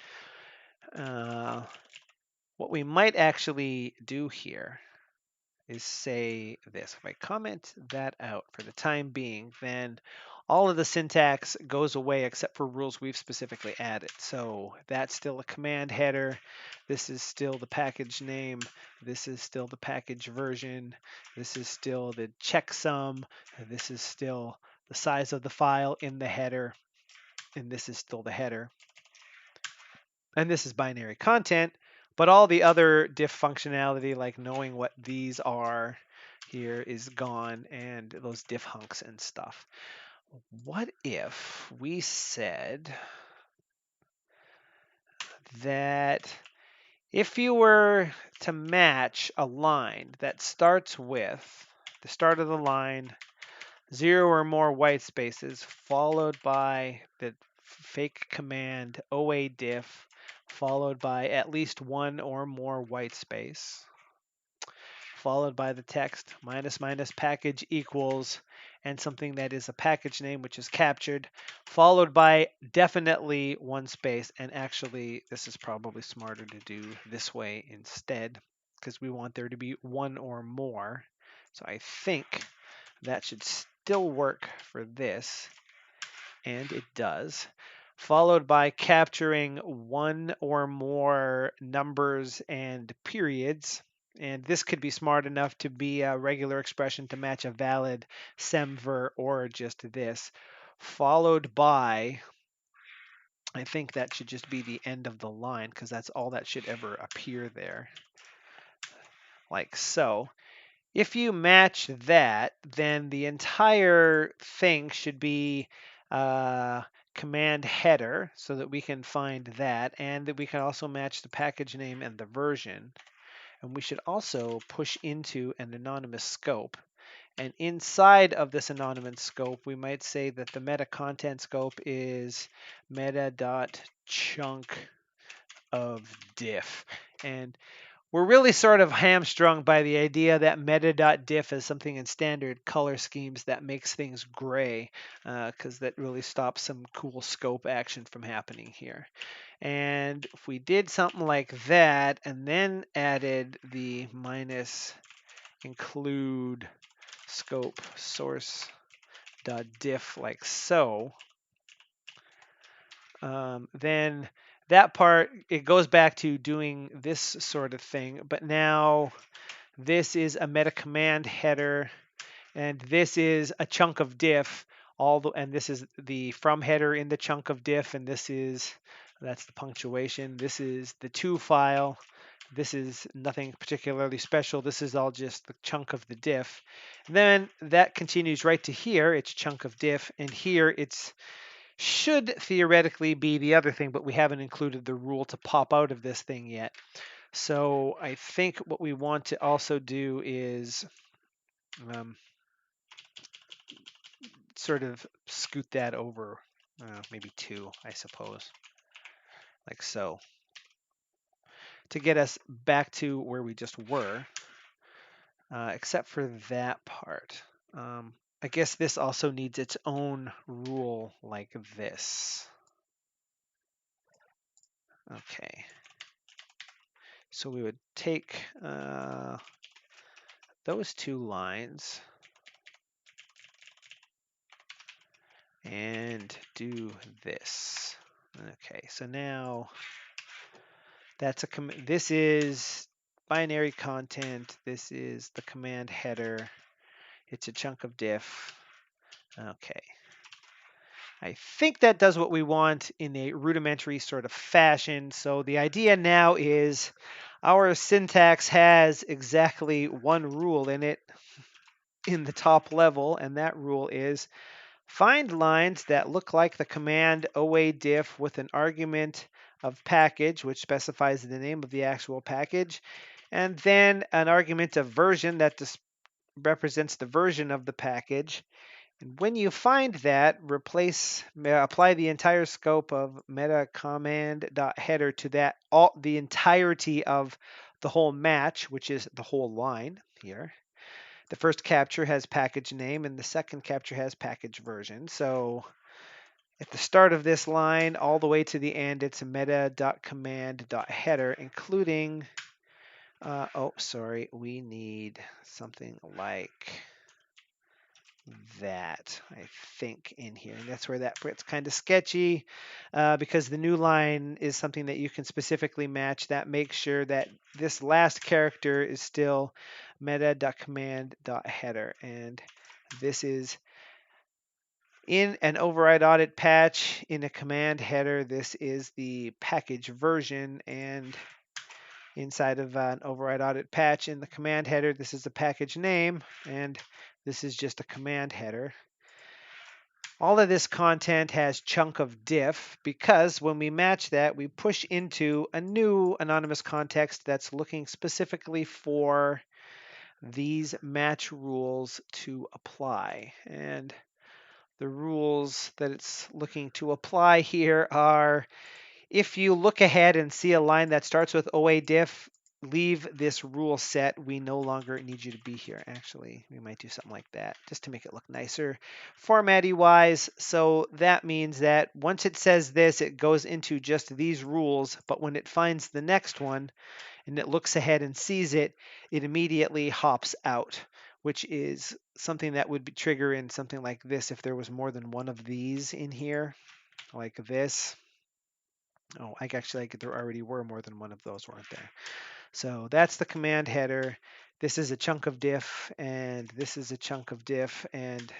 What we might actually do here is say this. If I comment that out for the time being, then all of the syntax goes away except for rules we've specifically added. So that's still a command header. This is still the package name. This is still the package version. This is still the checksum. This is still the size of the file in the header. And this is still the header. And this is binary content, but all the other diff functionality, like knowing what these are here, is gone, and those diff hunks and stuff. What if we said that if you were to match a line that starts with the start of the line, 0 or more white spaces, followed by the fake command OADiff, followed by at least 1 or more white space, followed by the text minus package equals, and something that is a package name which is captured, followed by definitely 1 space. And actually, this is probably smarter to do this way instead, because we want there to be 1 or more. So I think that should still work for this, and it does. Followed by capturing 1 or more numbers and periods. And this could be smart enough to be a regular expression to match a valid semver or just this. Followed by, I think that should just be the end of the line, because that's all that should ever appear there. Like so. If you match that, then the entire thing should be command header, so that we can find that, and that we can also match the package name and the version. And we should also push into an anonymous scope. And inside of this anonymous scope, we might say that the meta content scope is meta.chunk of diff. And we're really sort of hamstrung by the idea that meta.diff is something in standard color schemes that makes things gray, because that really stops some cool scope action from happening here. And if we did something like that and then added the minus include scope source dot diff like so, then that part, it goes back to doing this sort of thing. But now this is a meta command header, and this is a chunk of diff. And this is the from header in the chunk of diff, and that's the punctuation. This is the to file. This is nothing particularly special. This is all just the chunk of the diff. And then that continues right to here. It's chunk of diff, and here it's should theoretically be the other thing, but we haven't included the rule to pop out of this thing yet. So I think what we want to also do is sort of scoot that over, maybe 2, I suppose, like so, to get us back to where we just were, except for that part. I guess this also needs its own rule like this. Okay. So we would take those 2 lines and do this. Okay, so now this is binary content. This is the command header. It's a chunk of diff. Okay. I think that does what we want in a rudimentary sort of fashion. So the idea now is our syntax has exactly one rule in it in the top level, and that rule is find lines that look like the command OADiff with an argument of package, which specifies the name of the actual package, and then an argument of version that represents the version of the package. And when you find that, apply the entire scope of meta command.header to the entirety of the whole match, which is the whole line here. The first capture has package name, and the second capture has package version. So at the start of this line, all the way to the end, it's meta.command.header, including, we need something like that, I think, in here. And that's where that gets kind of sketchy, because the new line is something that you can specifically match. That makes sure that this last character is still meta.command.header. And this is in an override audit patch in a command header. This is the package version, and inside of an override audit patch in the command header, this is the package name, and this is just a command header. All of this content has chunk of diff because when we match that, we push into a new anonymous context that's looking specifically for these match rules to apply. And the rules that it's looking to apply here are, if you look ahead and see a line that starts with OADiff, leave this rule set. We no longer need you to be here. Actually, we might do something like that just to make it look nicer formatty wise. So that means that once it says this, it goes into just these rules. But when it finds the next one and it looks ahead and sees it, it immediately hops out, which is something that would trigger in something like this if there was more than one of these in here, like this. Oh, there already were more than one of those, weren't there? So that's the command header. This is a chunk of diff, and this is a chunk of diff, and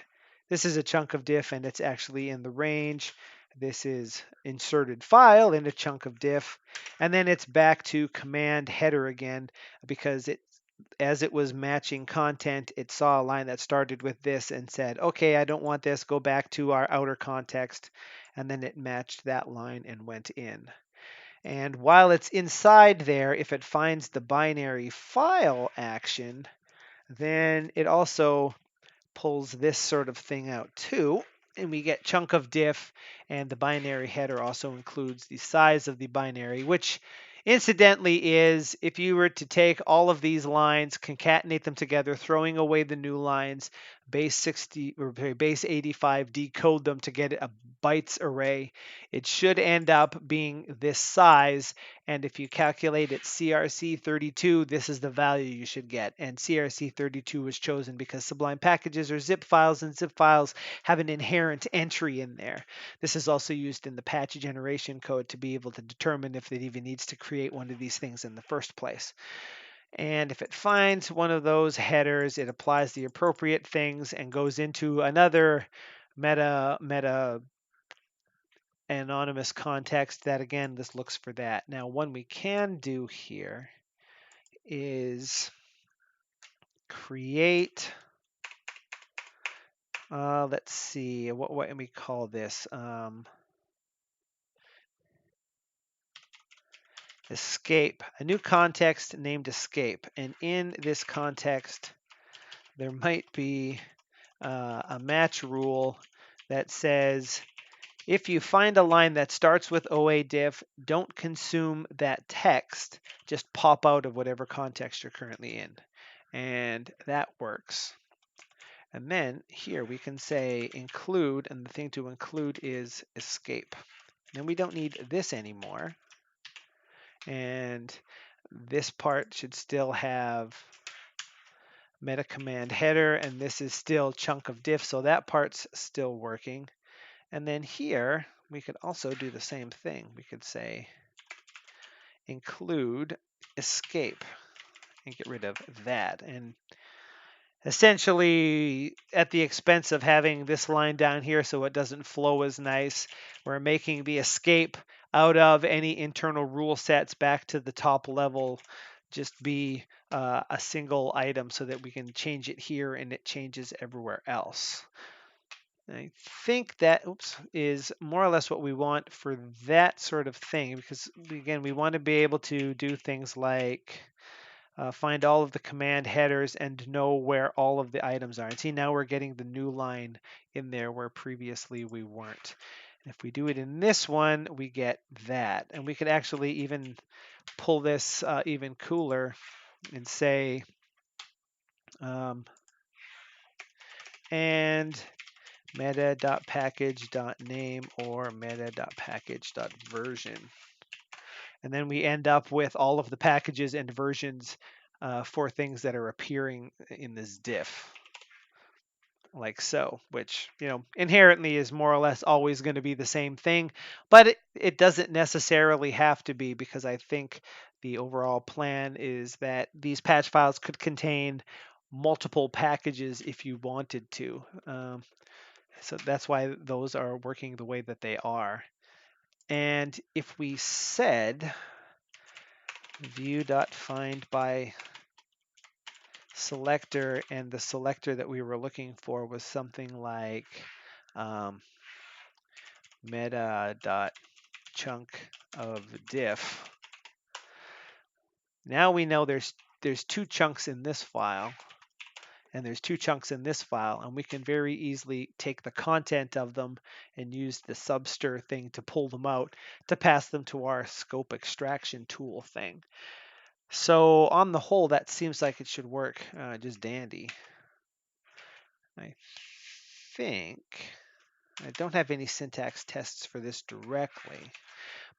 this is a chunk of diff, and it's actually in the range. This is inserted file in a chunk of diff, and then it's back to command header again, because as it was matching content, it saw a line that started with this and said, okay, I don't want this, go back to our outer context, and then it matched that line and went in. And while it's inside there, if it finds the binary file action, then it also pulls this sort of thing out too. And we get chunk of diff, and the binary header also includes the size of the binary, which incidentally is, if you were to take all of these lines, concatenate them together, throwing away the new lines, base 85, decode them to get a bytes array, it should end up being this size. And if you calculate it CRC32, this is the value you should get. And CRC32 was chosen because Sublime packages are zip files, and zip files have an inherent entry in there. This is also used in the patch generation code to be able to determine if it even needs to create one of these things in the first place. And if it finds one of those headers, it applies the appropriate things and goes into another meta anonymous context that, again, this looks for that. Now, one we can do here is create, let's see, what can we call this? Escape, a new context named escape. And in this context, there might be a match rule that says, if you find a line that starts with OADiff, don't consume that text, just pop out of whatever context you're currently in. And that works. And then here we can say include, and the thing to include is escape. Then we don't need this anymore. And this part should still have meta command header, and this is still chunk of diff, so that part's still working. And then here, we could also do the same thing. We could say include escape and get rid of that. And essentially, at the expense of having this line down here so it doesn't flow as nice, we're making the escape out of any internal rule sets back to the top level just be a single item so that we can change it here and it changes everywhere else. I think that is more or less what we want for that sort of thing, because again, we want to be able to do things like find all of the command headers and know where all of the items are. And see, now we're getting the new line in there where previously we weren't. And if we do it in this one, we get that. And we could actually even pull this even cooler and say, and meta.package.name or meta.package.version. And then we end up with all of the packages and versions for things that are appearing in this diff, like so, which, inherently is more or less always going to be the same thing, but it doesn't necessarily have to be, because I think the overall plan is that these patch files could contain multiple packages if you wanted to. So that's why those are working the way that they are. And if we said view.find by selector, and the selector that we were looking for was something like meta.chunk of diff. Now we know there's two chunks in this file, and there's two chunks in this file, and we can very easily take the content of them and use the substir thing to pull them out to pass them to our scope extraction tool thing. So on the whole, that seems like it should work just dandy. I think I don't have any syntax tests for this directly,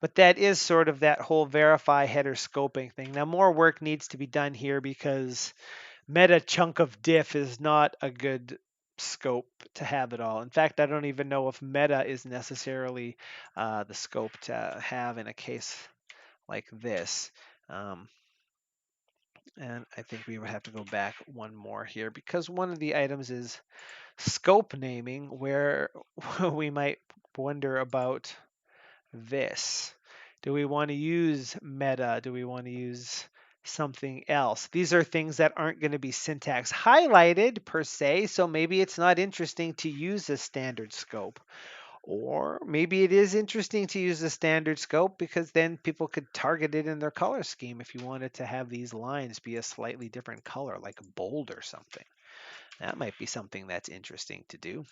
but that is sort of that whole verify header scoping thing. Now, more work needs to be done here because meta chunk of diff is not a good scope to have at all. In fact, I don't even know if meta is necessarily the scope to have in a case like this. And I think we would have to go back one more here, because one of the items is scope naming, where we might wonder about this. Do we want to use meta? Do we want to use something else? These are things that aren't going to be syntax highlighted per se, so maybe it's not interesting to use a standard scope. Or maybe it is interesting to use a standard scope, because then people could target it in their color scheme if you wanted to have these lines be a slightly different color, like bold or something. That might be something that's interesting to do.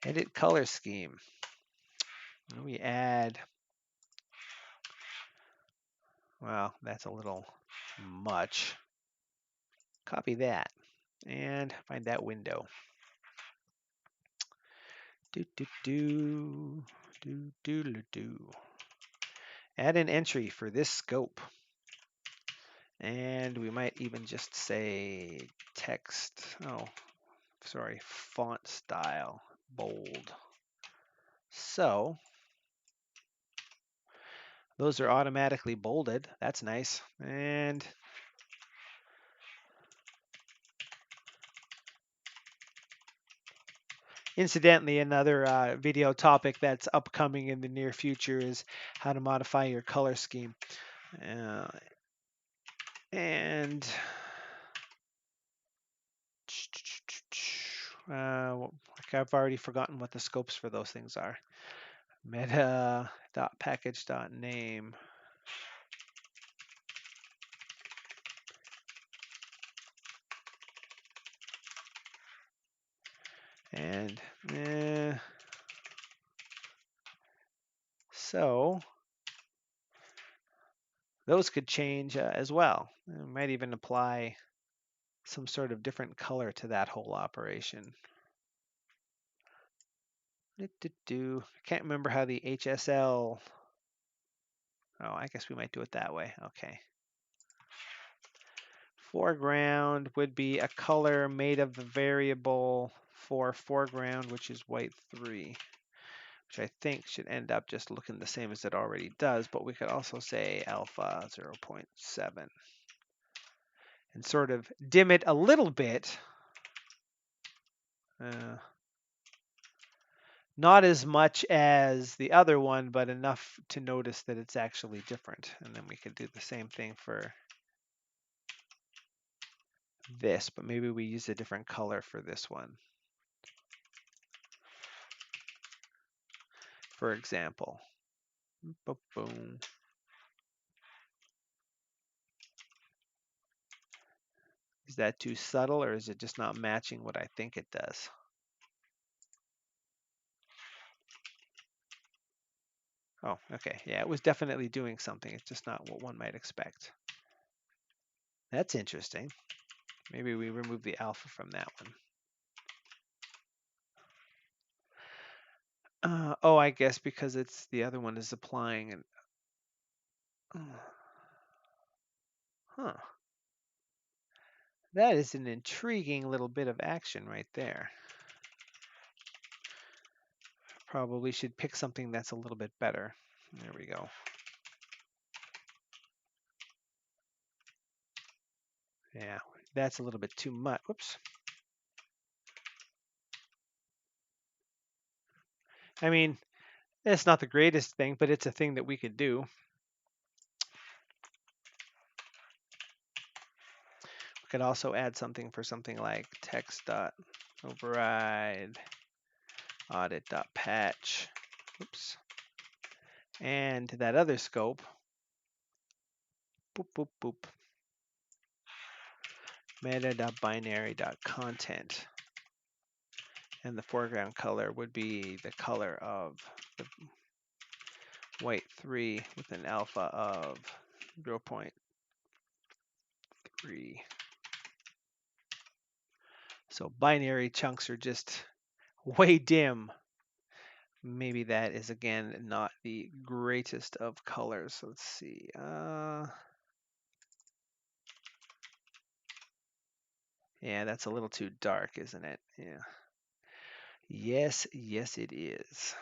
Edit color scheme. We add, well, that's a little much. Copy that and find that window. Do do do do do do do. Add an entry for this scope. And we might even just say text, oh, sorry, font style, bold. So those are automatically bolded. That's nice. And incidentally, another video topic that's upcoming in the near future is how to modify your color scheme. And I've already forgotten what the scopes for those things are. Meta.package.name. And so those could change as well. We might even apply some sort of different color to that whole operation. I can't remember how the HSL. Oh, I guess we might do it that way. Okay. Foreground would be a color made of the variable for foreground, which is white 3, which I think should end up just looking the same as it already does, but we could also say alpha 0.7 and sort of dim it a little bit. Not as much as the other one, but enough to notice that it's actually different. And then we could do the same thing for this, but maybe we use a different color for this one. For example. Boom. Is that too subtle, or is it just not matching what I think it does? Oh, okay. Yeah, it was definitely doing something. It's just not what one might expect. That's interesting. Maybe we remove the alpha from that one. Oh, I guess because it's the other one is applying and huh. That is an intriguing little bit of action right there. Probably should pick something that's a little bit better. There we go. Yeah, that's a little bit too much. Whoops. I mean, it's not the greatest thing, but it's a thing that we could do. We could also add something for something like text.override audit.patch. Oops. And that other scope. Boop, boop, boop. Meta.binary.content. And the foreground color would be the color of the white 3 with an alpha of 0.3. So binary chunks are just way dim. Maybe that is, again, not the greatest of colors. So let's see. Yeah, that's a little too dark, isn't it? Yeah. Yes, it is.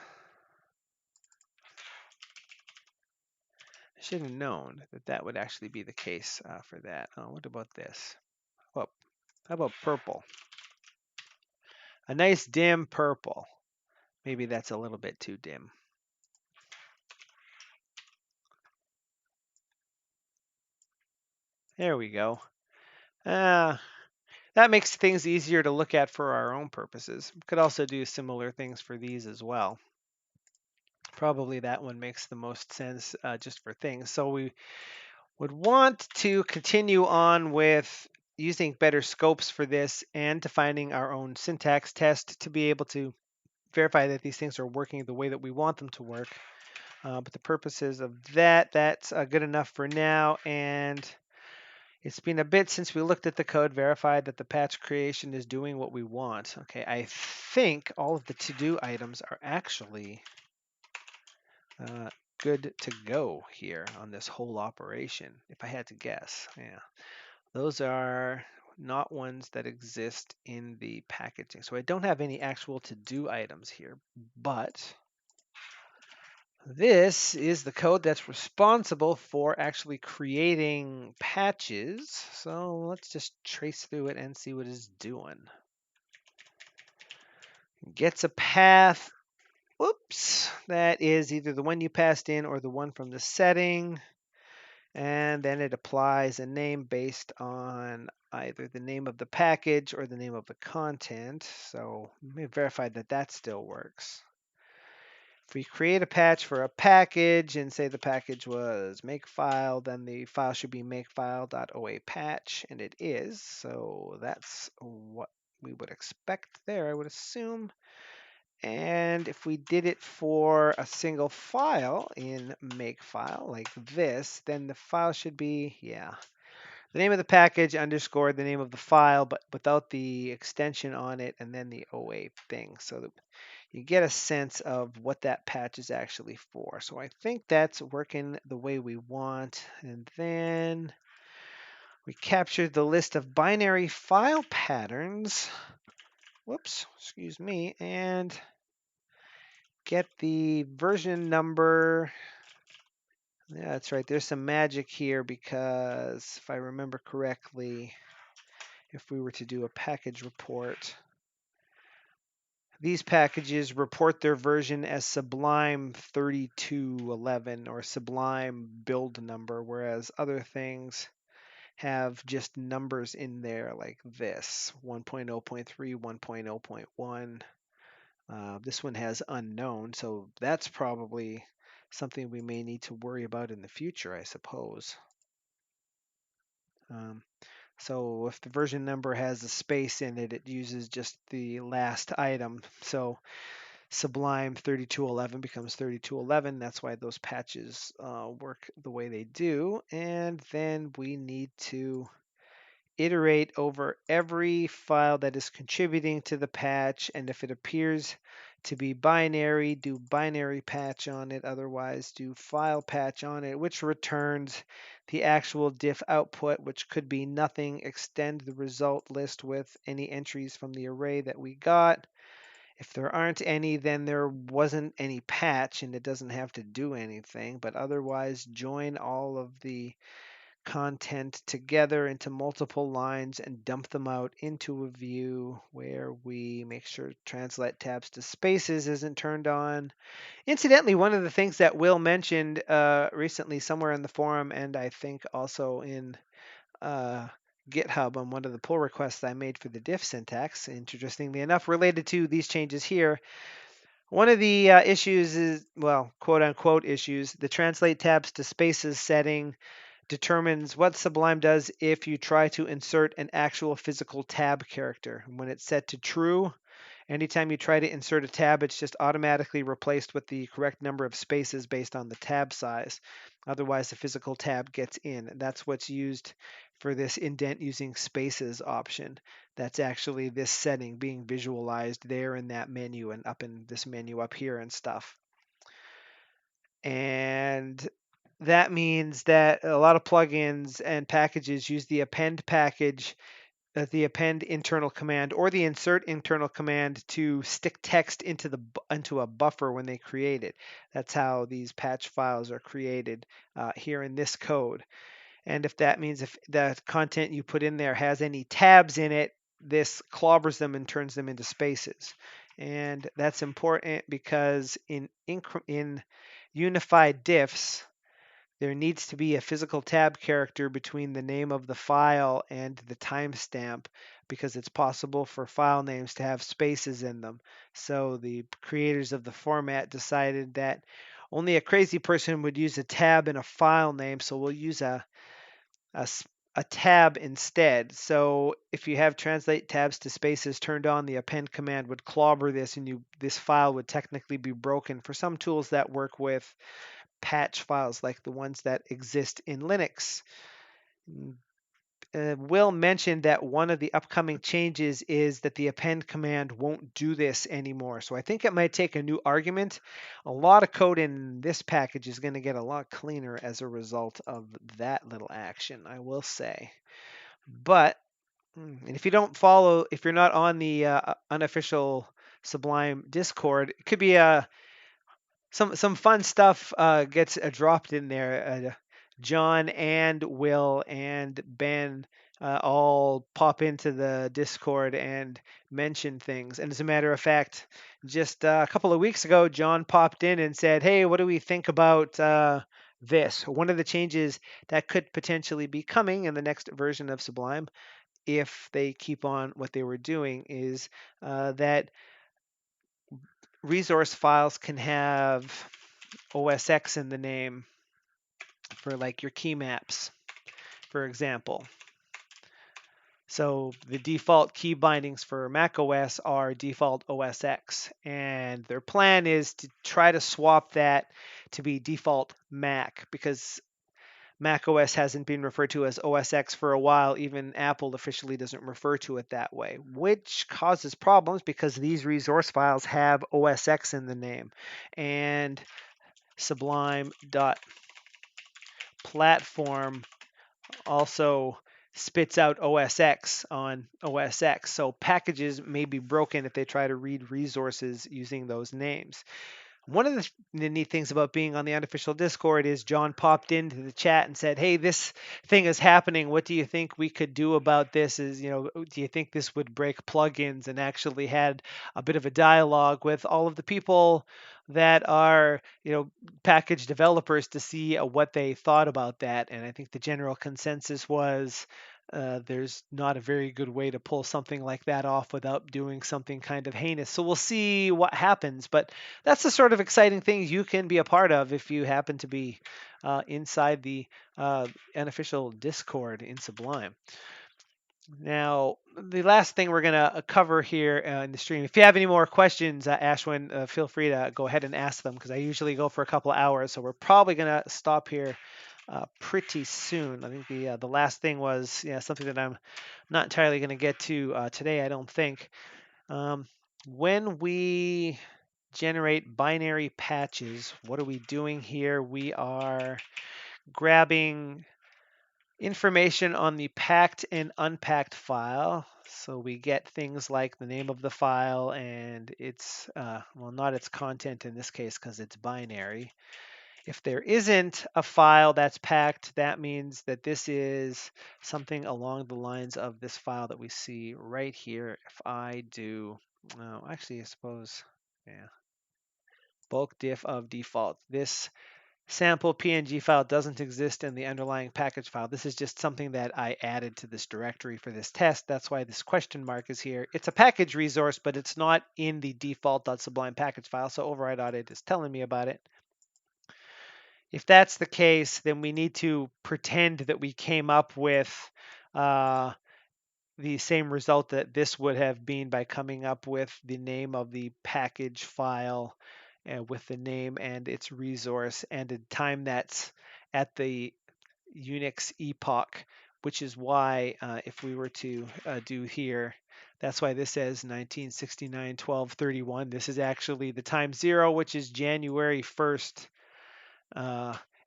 I should have known that that would actually be the case for that. Oh, what about this? Well, how about purple? A nice dim purple. Maybe that's a little bit too dim. There we go. That makes things easier to look at for our own purposes. We could also do similar things for these as well. Probably that one makes the most sense just for things. So we would want to continue on with using better scopes for this and defining our own syntax test to be able to verify that these things are working the way that we want them to work. But the purposes of that, that's good enough for now. And It's been a bit since we looked at the code, verified that the patch creation is doing what we want. Okay, I think all of the to-do items are actually good to go here on this whole operation, if I had to guess. Yeah, those are not ones that exist in the packaging. So I don't have any actual to-do items here, but this is the code that's responsible for actually creating patches. So let's just trace through it and see what it's doing. Gets a path. Whoops, that is either the one you passed in or the one from the setting. And then it applies a name based on either the name of the package or the name of the content. So let me verify that that still works. If we create a patch for a package and say the package was makefile, then the file should be makefile.oapatch, and it is. So that's what we would expect there, I would assume. And if we did it for a single file in makefile like this, then the file should be, yeah, the name of the package underscore the name of the file, but without the extension on it and then the OA thing. So that you get a sense of what that patch is actually for. So I think that's working the way we want. And then we captured the list of binary file patterns. Whoops, excuse me. And get the version number. Yeah, that's right. There's some magic here because if I remember correctly, if we were to do a package report, these packages report their version as Sublime 3211 or Sublime build number, whereas other things have just numbers in there like this, 1.0.3, 1.0.1. This one has unknown, so that's probably something we may need to worry about in the future, I suppose. So if the version number has a space in it, it uses just the last item. So Sublime 3211 becomes 3211. That's why those patches work the way they do. And then we need to iterate over every file that is contributing to the patch. And if it appears to be binary, do binary patch on it. Otherwise, do file patch on it, which returns the actual diff output, which could be nothing. Extend the result list with any entries from the array that we got. If there aren't any, then there wasn't any patch and it doesn't have to do anything. But otherwise, join all of the content together into multiple lines and dump them out into a view where we make sure translate tabs to spaces isn't turned on. Incidentally, one of the things that Will mentioned recently somewhere in the forum, and I think also in GitHub on one of the pull requests I made for the diff syntax, interestingly enough, related to these changes here. One of the issues is, well, quote unquote issues, the translate tabs to spaces setting determines what Sublime does if you try to insert an actual physical tab character. When it's set to true, anytime you try to insert a tab, it's just automatically replaced with the correct number of spaces based on the tab size. Otherwise, the physical tab gets in. And that's what's used for this indent using spaces option. That's actually this setting being visualized there in that menu and up in this menu up here and stuff. And that means that a lot of plugins and packages use the append package, the append internal command or the insert internal command to stick text into a buffer when they create it. That's how these patch files are created here in this code. And if that means if the content you put in there has any tabs in it, this clobbers them and turns them into spaces. And that's important because in unified diffs, there needs to be a physical tab character between the name of the file and the timestamp because it's possible for file names to have spaces in them. So the creators of the format decided that only a crazy person would use a tab in a file name, so we'll use a tab instead. So if you have translate tabs to spaces turned on, the append command would clobber this and this file would technically be broken. For some tools that work with patch files like the ones that exist in Linux, Will mentioned that one of the upcoming changes is that the append command won't do this anymore. So I think it might take a new argument. A lot of code in this package is going to get a lot cleaner as a result of that little action, I will say. But and if you don't follow, if you're not on the unofficial Sublime Discord, it could be some fun stuff gets dropped in there. John and Will and Ben all pop into the Discord and mention things. And as a matter of fact, just a couple of weeks ago, John popped in and said, "Hey, what do we think about this?" One of the changes that could potentially be coming in the next version of Sublime, if they keep on what they were doing, is that resource files can have OSX in the name for like your key maps, for example. So the default key bindings for macOS are default OSX, and their plan is to try to swap that to be default Mac, because macOS hasn't been referred to as OSX for a while. Even Apple officially doesn't refer to it that way, which causes problems because these resource files have OSX in the name. And Sublime.platform also spits out OSX on OSX. So packages may be broken if they try to read resources using those names. One of the neat things about being on the unofficial Discord is John popped into the chat and said, "Hey, this thing is happening. What do you think we could do about this? Do you think this would break plugins?" And actually had a bit of a dialogue with all of the people that are, package developers to see what they thought about that. And I think the general consensus was there's not a very good way to pull something like that off without doing something kind of heinous. So we'll see what happens. But that's the sort of exciting things you can be a part of if you happen to be inside the unofficial Discord in Sublime. Now, the last thing we're going to cover here in the stream, if you have any more questions, Ashwin, feel free to go ahead and ask them, because I usually go for a couple of hours. So we're probably going to stop here pretty soon. I think the last thing was something that I'm not entirely going to get to today, I don't think. When we generate binary patches, what are we doing here? We are grabbing information on the packed and unpacked file. So we get things like the name of the file and its, well, not its content in this case because it's binary. If there isn't a file that's packed, that means that this is something along the lines of this file that we see right here. If I do, well, actually, I suppose, yeah, bulk diff of default. This sample PNG file doesn't exist in the underlying package file. This is just something that I added to this directory for this test. That's why this question mark is here. It's a package resource, but it's not in the default.sublime package file. So override.audit is telling me about it. If that's the case, then we need to pretend that we came up with the same result that this would have been by coming up with the name of the package file with the name and its resource and a time that's at the Unix epoch, which is why if we were to do here, that's why this says 1969 12:31. This is actually the time 0, which is January 1st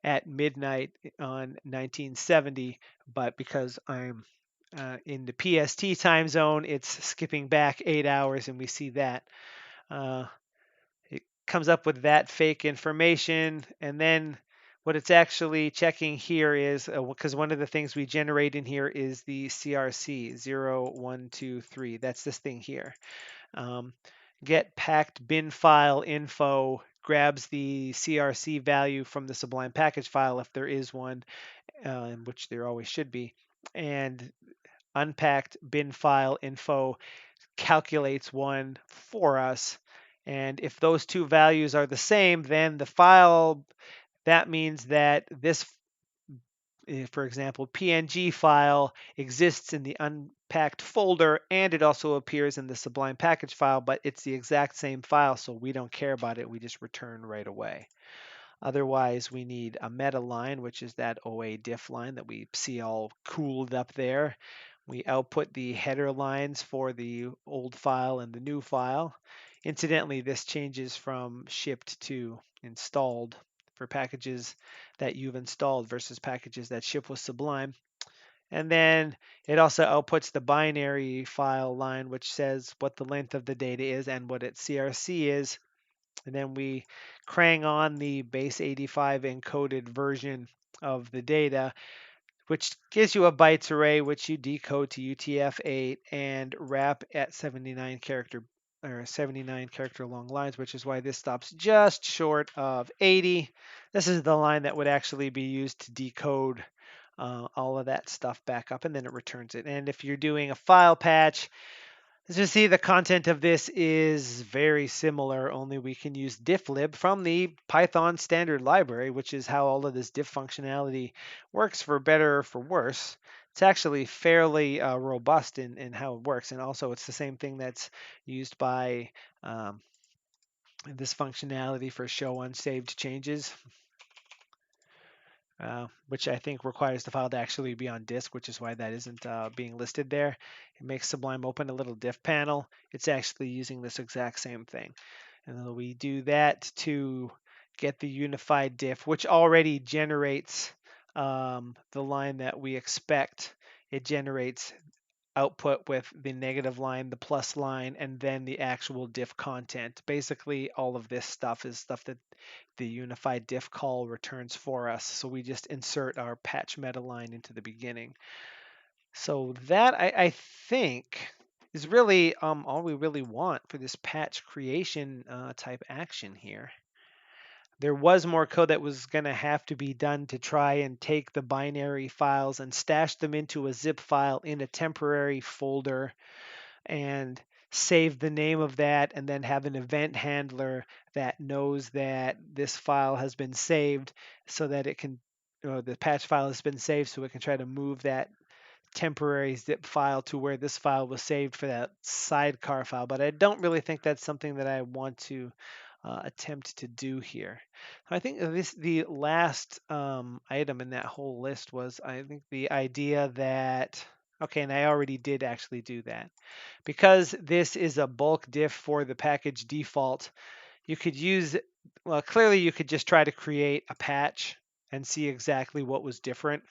at midnight on 1970, but because I'm in the PST time zone, it's skipping back 8 hours, and we see that. It comes up with that fake information, and then what it's actually checking here is, because one of the things we generate in here is the CRC 0123. That's this thing here. Get packed bin file info grabs the CRC value from the Sublime package file if there is one, which there always should be, and unpacked bin file info calculates one for us. And if those two values are the same, then the file, that means that this, for example, PNG file exists in the unpacked folder, and it also appears in the Sublime package file, but it's the exact same file, so we don't care about it. We just return right away. Otherwise, we need a meta line, which is that OA diff line that we see all cooled up there. We output the header lines for the old file and the new file. Incidentally, this changes from shipped to installed for packages that you've installed versus packages that ship with Sublime. And then it also outputs the binary file line, which says what the length of the data is and what its CRC is. And then we crank on the base 85 encoded version of the data, which gives you a bytes array, which you decode to UTF-8 and wrap at 79 character long lines, which is why this stops just short of 80. This is the line that would actually be used to decode all of that stuff back up, and then it returns it. And if you're doing a file patch, as you see, the content of this is very similar, only we can use difflib from the Python standard library, which is how all of this diff functionality works, for better or for worse. It's actually fairly robust in how it works, and also it's the same thing that's used by this functionality for show unsaved changes. Which I think requires the file to actually be on disk, which is why that isn't being listed there. It makes Sublime open a little diff panel. It's actually using this exact same thing. And then we do that to get the unified diff, which already generates the line that we expect. It generates output with the negative line, the plus line, and then the actual diff content. Basically, all of this stuff is stuff that the unified diff call returns for us. So we just insert our patch meta line into the beginning. So that I think is really all we really want for this patch creation type action here. There was more code that was going to have to be done to try and take the binary files and stash them into a zip file in a temporary folder and save the name of that, and then have an event handler that knows that this file has been saved so that it can, the patch file has been saved so it can try to move that temporary zip file to where this file was saved for that sidecar file. But I don't really think that's something that I want to attempt to do here. I think the last item in that whole list was, I think, the idea that, okay, and I already did actually do that. Because this is a bulk diff for the package default, you could use, well, clearly you could just try to create a patch and see exactly what was different.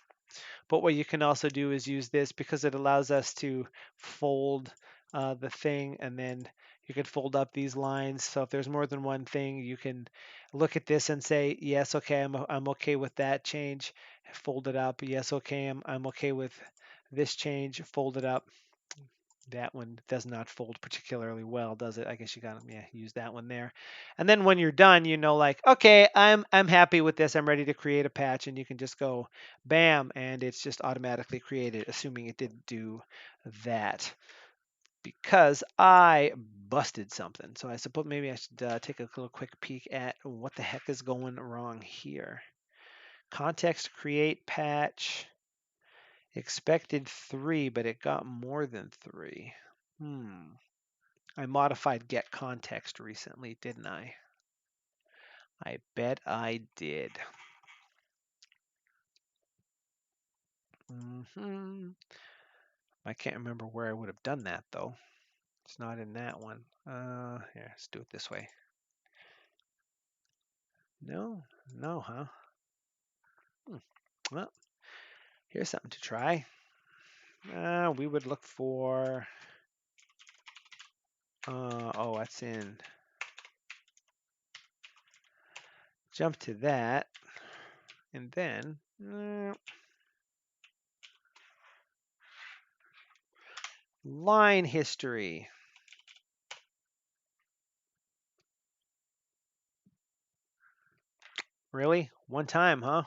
But what you can also do is use this because it allows us to fold the thing, and then you can fold up these lines. So if there's more than one thing, you can look at this and say, yes, okay, I'm okay with that change. Fold it up. Yes, okay, I'm okay with this change. Fold it up. That one does not fold particularly well, does it? I guess you gotta use that one there. And then when you're done, like, okay, I'm happy with this. I'm ready to create a patch, and you can just go bam, and it's just automatically created, assuming it didn't do that. Because I busted something. So I suppose maybe I should take a little quick peek at what the heck is going wrong here. Context create patch. Expected 3, but it got more than 3. I modified get context recently, didn't I? I bet I did. I can't remember where I would have done that, though. It's not in that one. Here, let's do it this way. No, huh? Well, here's something to try. We would look for, oh, that's in, jump to that, and then, line history. Really? One time, huh?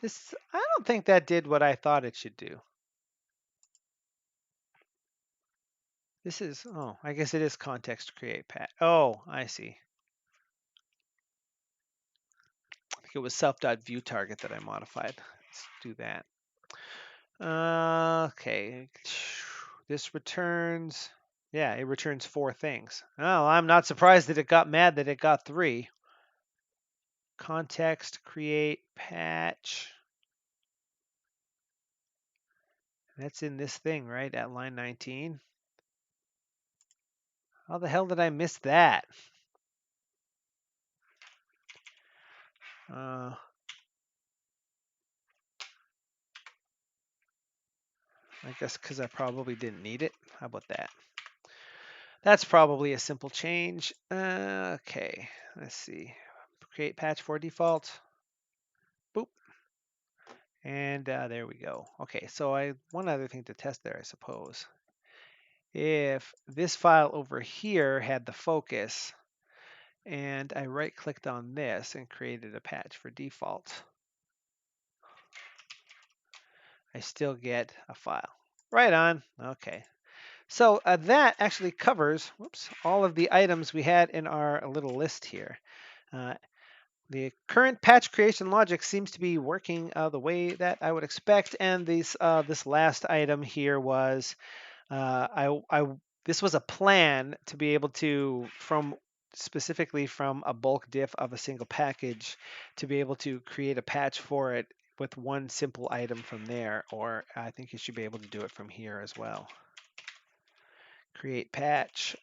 I don't think that did what I thought it should do. This is, oh, I guess it is context create pat. Oh, I see. I think it was self.viewTarget that I modified. Let's do that. Okay. This returns, Yeah, it returns 4 things. Oh, I'm not surprised that it got mad that it got 3. Context, create, patch. That's in this thing, right? At line 19. How the hell did I miss that? I guess because I probably didn't need it. How about that? That's probably a simple change. Okay, let's see. Create patch for default. Boop. And there we go. Okay, so one other thing to test there, I suppose. If this file over here had the focus, and I right-clicked on this and created a patch for default, I still get a file. Right on. Okay. So that actually covers, whoops, all of the items we had in our little list here. Uh, the current patch creation logic seems to be working the way that I would expect, and this last item here was this was a plan to be able to specifically from a bulk diff of a single package to be able to create a patch for it with one simple item from there, or I think you should be able to do it from here as well. Create patch.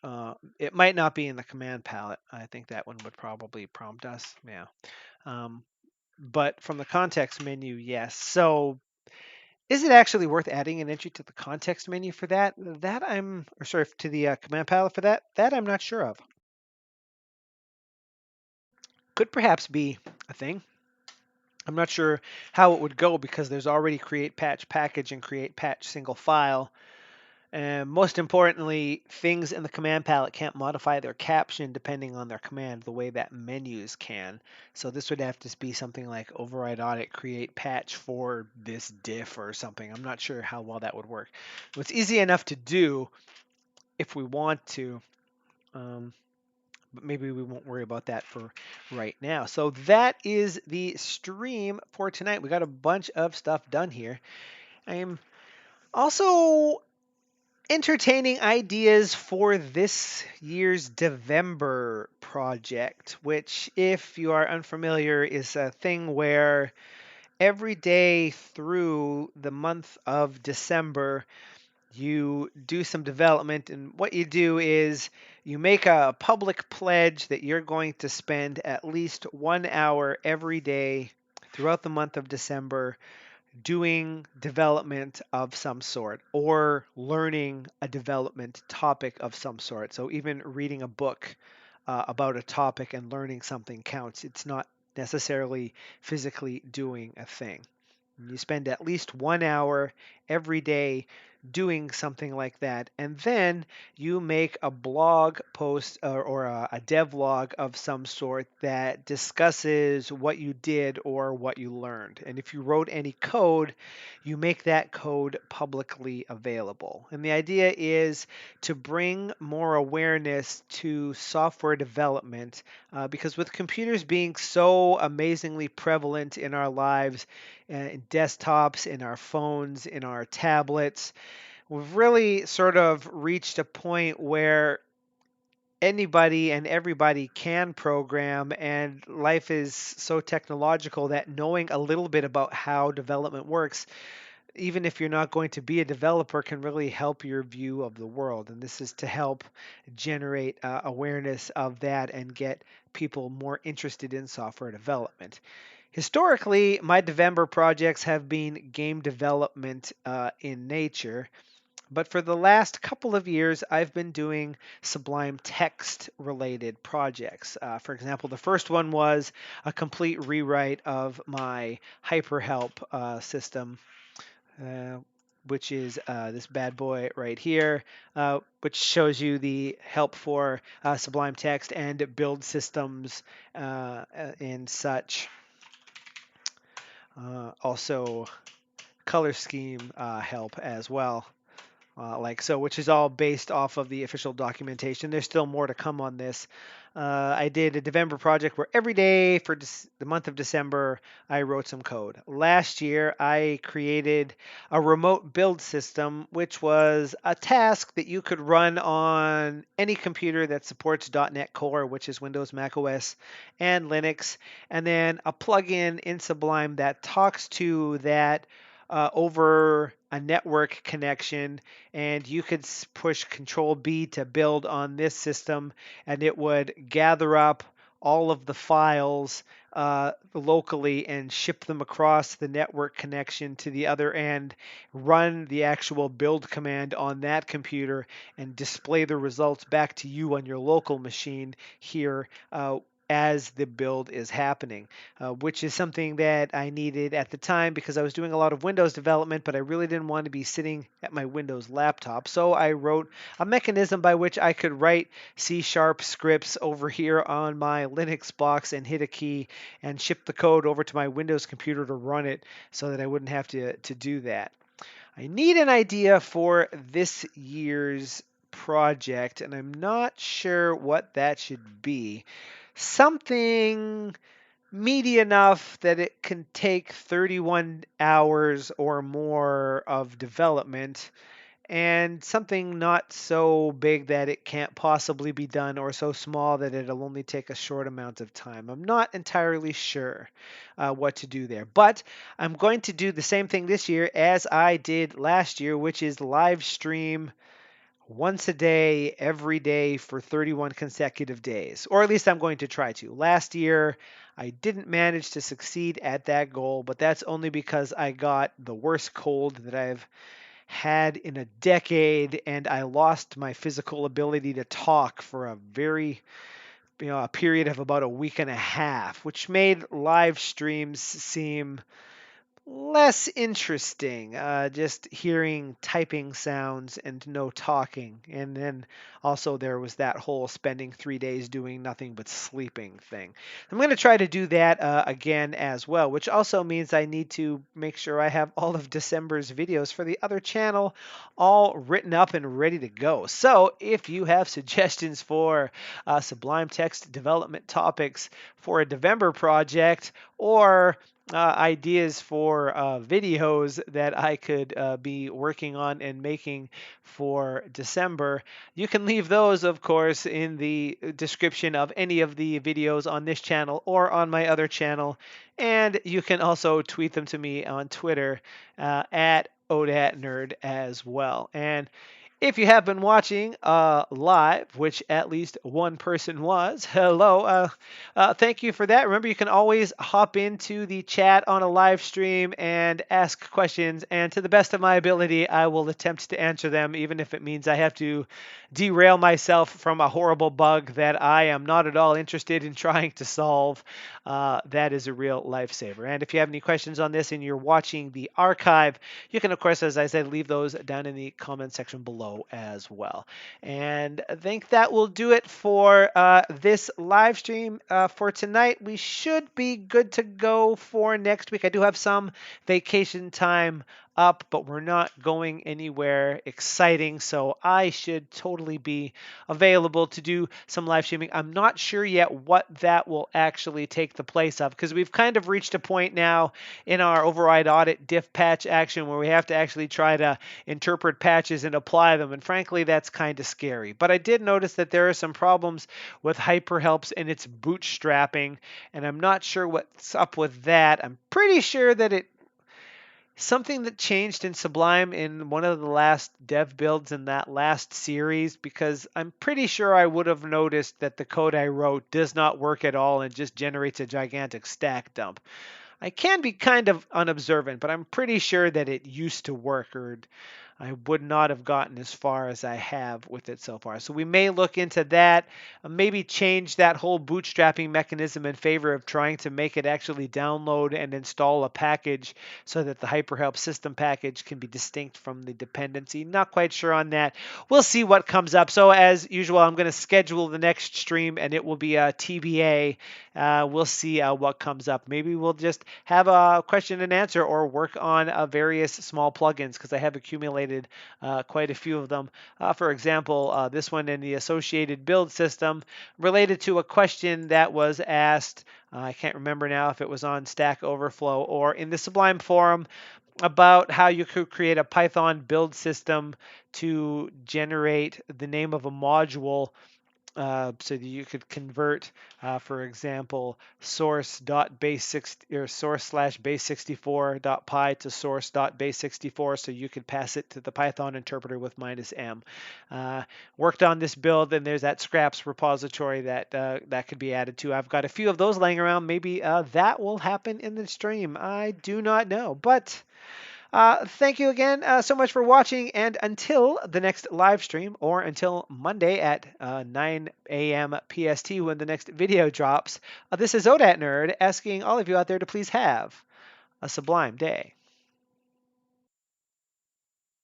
It might not be in the command palette. I think that one would probably prompt us. Yeah. But from the context menu, yes. So is it actually worth adding an entry to the context menu for that? Or sorry, to the command palette for that? That I'm not sure of. Could perhaps be a thing. I'm not sure how it would go because there's already create patch package and create patch single file. And most importantly, things in the command palette can't modify their caption depending on their command the way that menus can. So this would have to be something like override audit create patch for this diff or something. I'm not sure how well that would work. But it's easy enough to do if we want to. But maybe we won't worry about that for right now. So that is the stream for tonight. We got a bunch of stuff done here. I am also entertaining ideas for this year's Devember project, which, if you are unfamiliar, is a thing where every day through the month of December, you do some development. And what you do is you make a public pledge that you're going to spend at least 1 hour every day throughout the month of December doing development of some sort or learning a development topic of some sort. So even reading a book about a topic and learning something counts. It's not necessarily physically doing a thing. You spend at least 1 hour every day doing something like that. And then you make a blog post or a devlog of some sort that discusses what you did or what you learned. And if you wrote any code, you make that code publicly available. And the idea is to bring more awareness to software development because with computers being so amazingly prevalent in our lives, in desktops, in our phones, in our tablets, we've really sort of reached a point where anybody and everybody can program, and life is so technological that knowing a little bit about how development works, even if you're not going to be a developer, can really help your view of the world. And this is to help generate awareness of that and get people more interested in software development. Historically, my Devember projects have been game development in nature, but for the last couple of years, I've been doing Sublime Text related projects. For example, the first one was a complete rewrite of my HyperHelp system, uh, which is this bad boy right here, which shows you the help for Sublime Text and build systems and such. Also color scheme help as well. which is all based off of the official documentation. There's still more to come on this. I did a November project where every day for the month of December, I wrote some code. Last year, I created a remote build system, which was a task that you could run on any computer that supports .NET Core, which is Windows, Mac OS, and Linux, and then a plugin in Sublime that talks to that over a network connection, and you could push Control B to build on this system, and it would gather up all of the files locally and ship them across the network connection to the other end, run the actual build command on that computer, and display the results back to you on your local machine here as the build is happening, which is something that I needed at the time because I was doing a lot of Windows development, but I really didn't want to be sitting at my Windows laptop. So I wrote a mechanism by which I could write C# scripts over here on my Linux box and hit a key and ship the code over to my Windows computer to run it so that I wouldn't have to do that. I need an idea for this year's project, and I'm not sure what that should be. Something meaty enough that it can take 31 hours or more of development, and something not so big that it can't possibly be done, or so small that it'll only take a short amount of time. I'm not entirely sure what to do there, but I'm going to do the same thing this year as I did last year, which is live stream once a day, every day for 31 consecutive days, or at least I'm going to try to. Last year, I didn't manage to succeed at that goal, but that's only because I got the worst cold that I've had in a decade, and I lost my physical ability to talk for a period of about a week and a half, which made live streams seem less interesting, just hearing typing sounds and no talking. And then also there was that whole spending 3 days doing nothing but sleeping thing. I'm going to try to do that again as well, which also means I need to make sure I have all of December's videos for the other channel all written up and ready to go. So if you have suggestions for Sublime Text development topics for a November project, or ideas for videos that I could be working on and making for December, you can leave those, of course, in the description of any of the videos on this channel or on my other channel. And you can also tweet them to me on Twitter at OdatNurd as well. And if you have been watching live, which at least one person was, hello. Thank you for that. Remember, you can always hop into the chat on a live stream and ask questions. And to the best of my ability, I will attempt to answer them, even if it means I have to derail myself from a horrible bug that I am not at all interested in trying to solve. That is a real lifesaver. And if you have any questions on this and you're watching the archive, you can, of course, as I said, leave those down in the comment section below as well. And I think that will do it for this live stream for tonight. We should be good to go for next week. I do have some vacation time up, but we're not going anywhere exciting, so I should totally be available to do some live streaming. I'm not sure yet what that will actually take the place of, because we've kind of reached a point now in our override audit diff patch action where we have to actually try to interpret patches and apply them, and frankly that's kind of scary. But I did notice that there are some problems with hyperhelps and its bootstrapping, and I'm not sure what's up with that. I'm pretty sure that it something that changed in Sublime in one of the last dev builds in that last series, because I'm pretty sure I would have noticed that the code I wrote does not work at all and just generates a gigantic stack dump. I can be kind of unobservant, but I'm pretty sure that it used to work, or I would not have gotten as far as I have with it so far. So we may look into that, maybe change that whole bootstrapping mechanism in favor of trying to make it actually download and install a package so that the HyperHelp system package can be distinct from the dependency. Not quite sure on that. We'll see what comes up. So as usual, I'm going to schedule the next stream and it will be a TBA. We'll see what comes up. Maybe we'll just have a question and answer or work on various small plugins, because I have accumulated created quite a few of them. For example, this one in the associated build system related to a question that was asked. I can't remember now if it was on Stack Overflow or in the Sublime forum about how you could create a Python build system to generate the name of a module so that you could convert, for example, source.base60 or source/base64.py to source.base64, so you could pass it to the Python interpreter with -m. Worked on this build, and there's that scraps repository that that could be added to. I've got a few of those laying around. Maybe that will happen in the stream. I do not know, but. Thank you again so much for watching, and until the next live stream, or until Monday at 9 a.m. PST when the next video drops, this is OdatNurd asking all of you out there to please have a sublime day.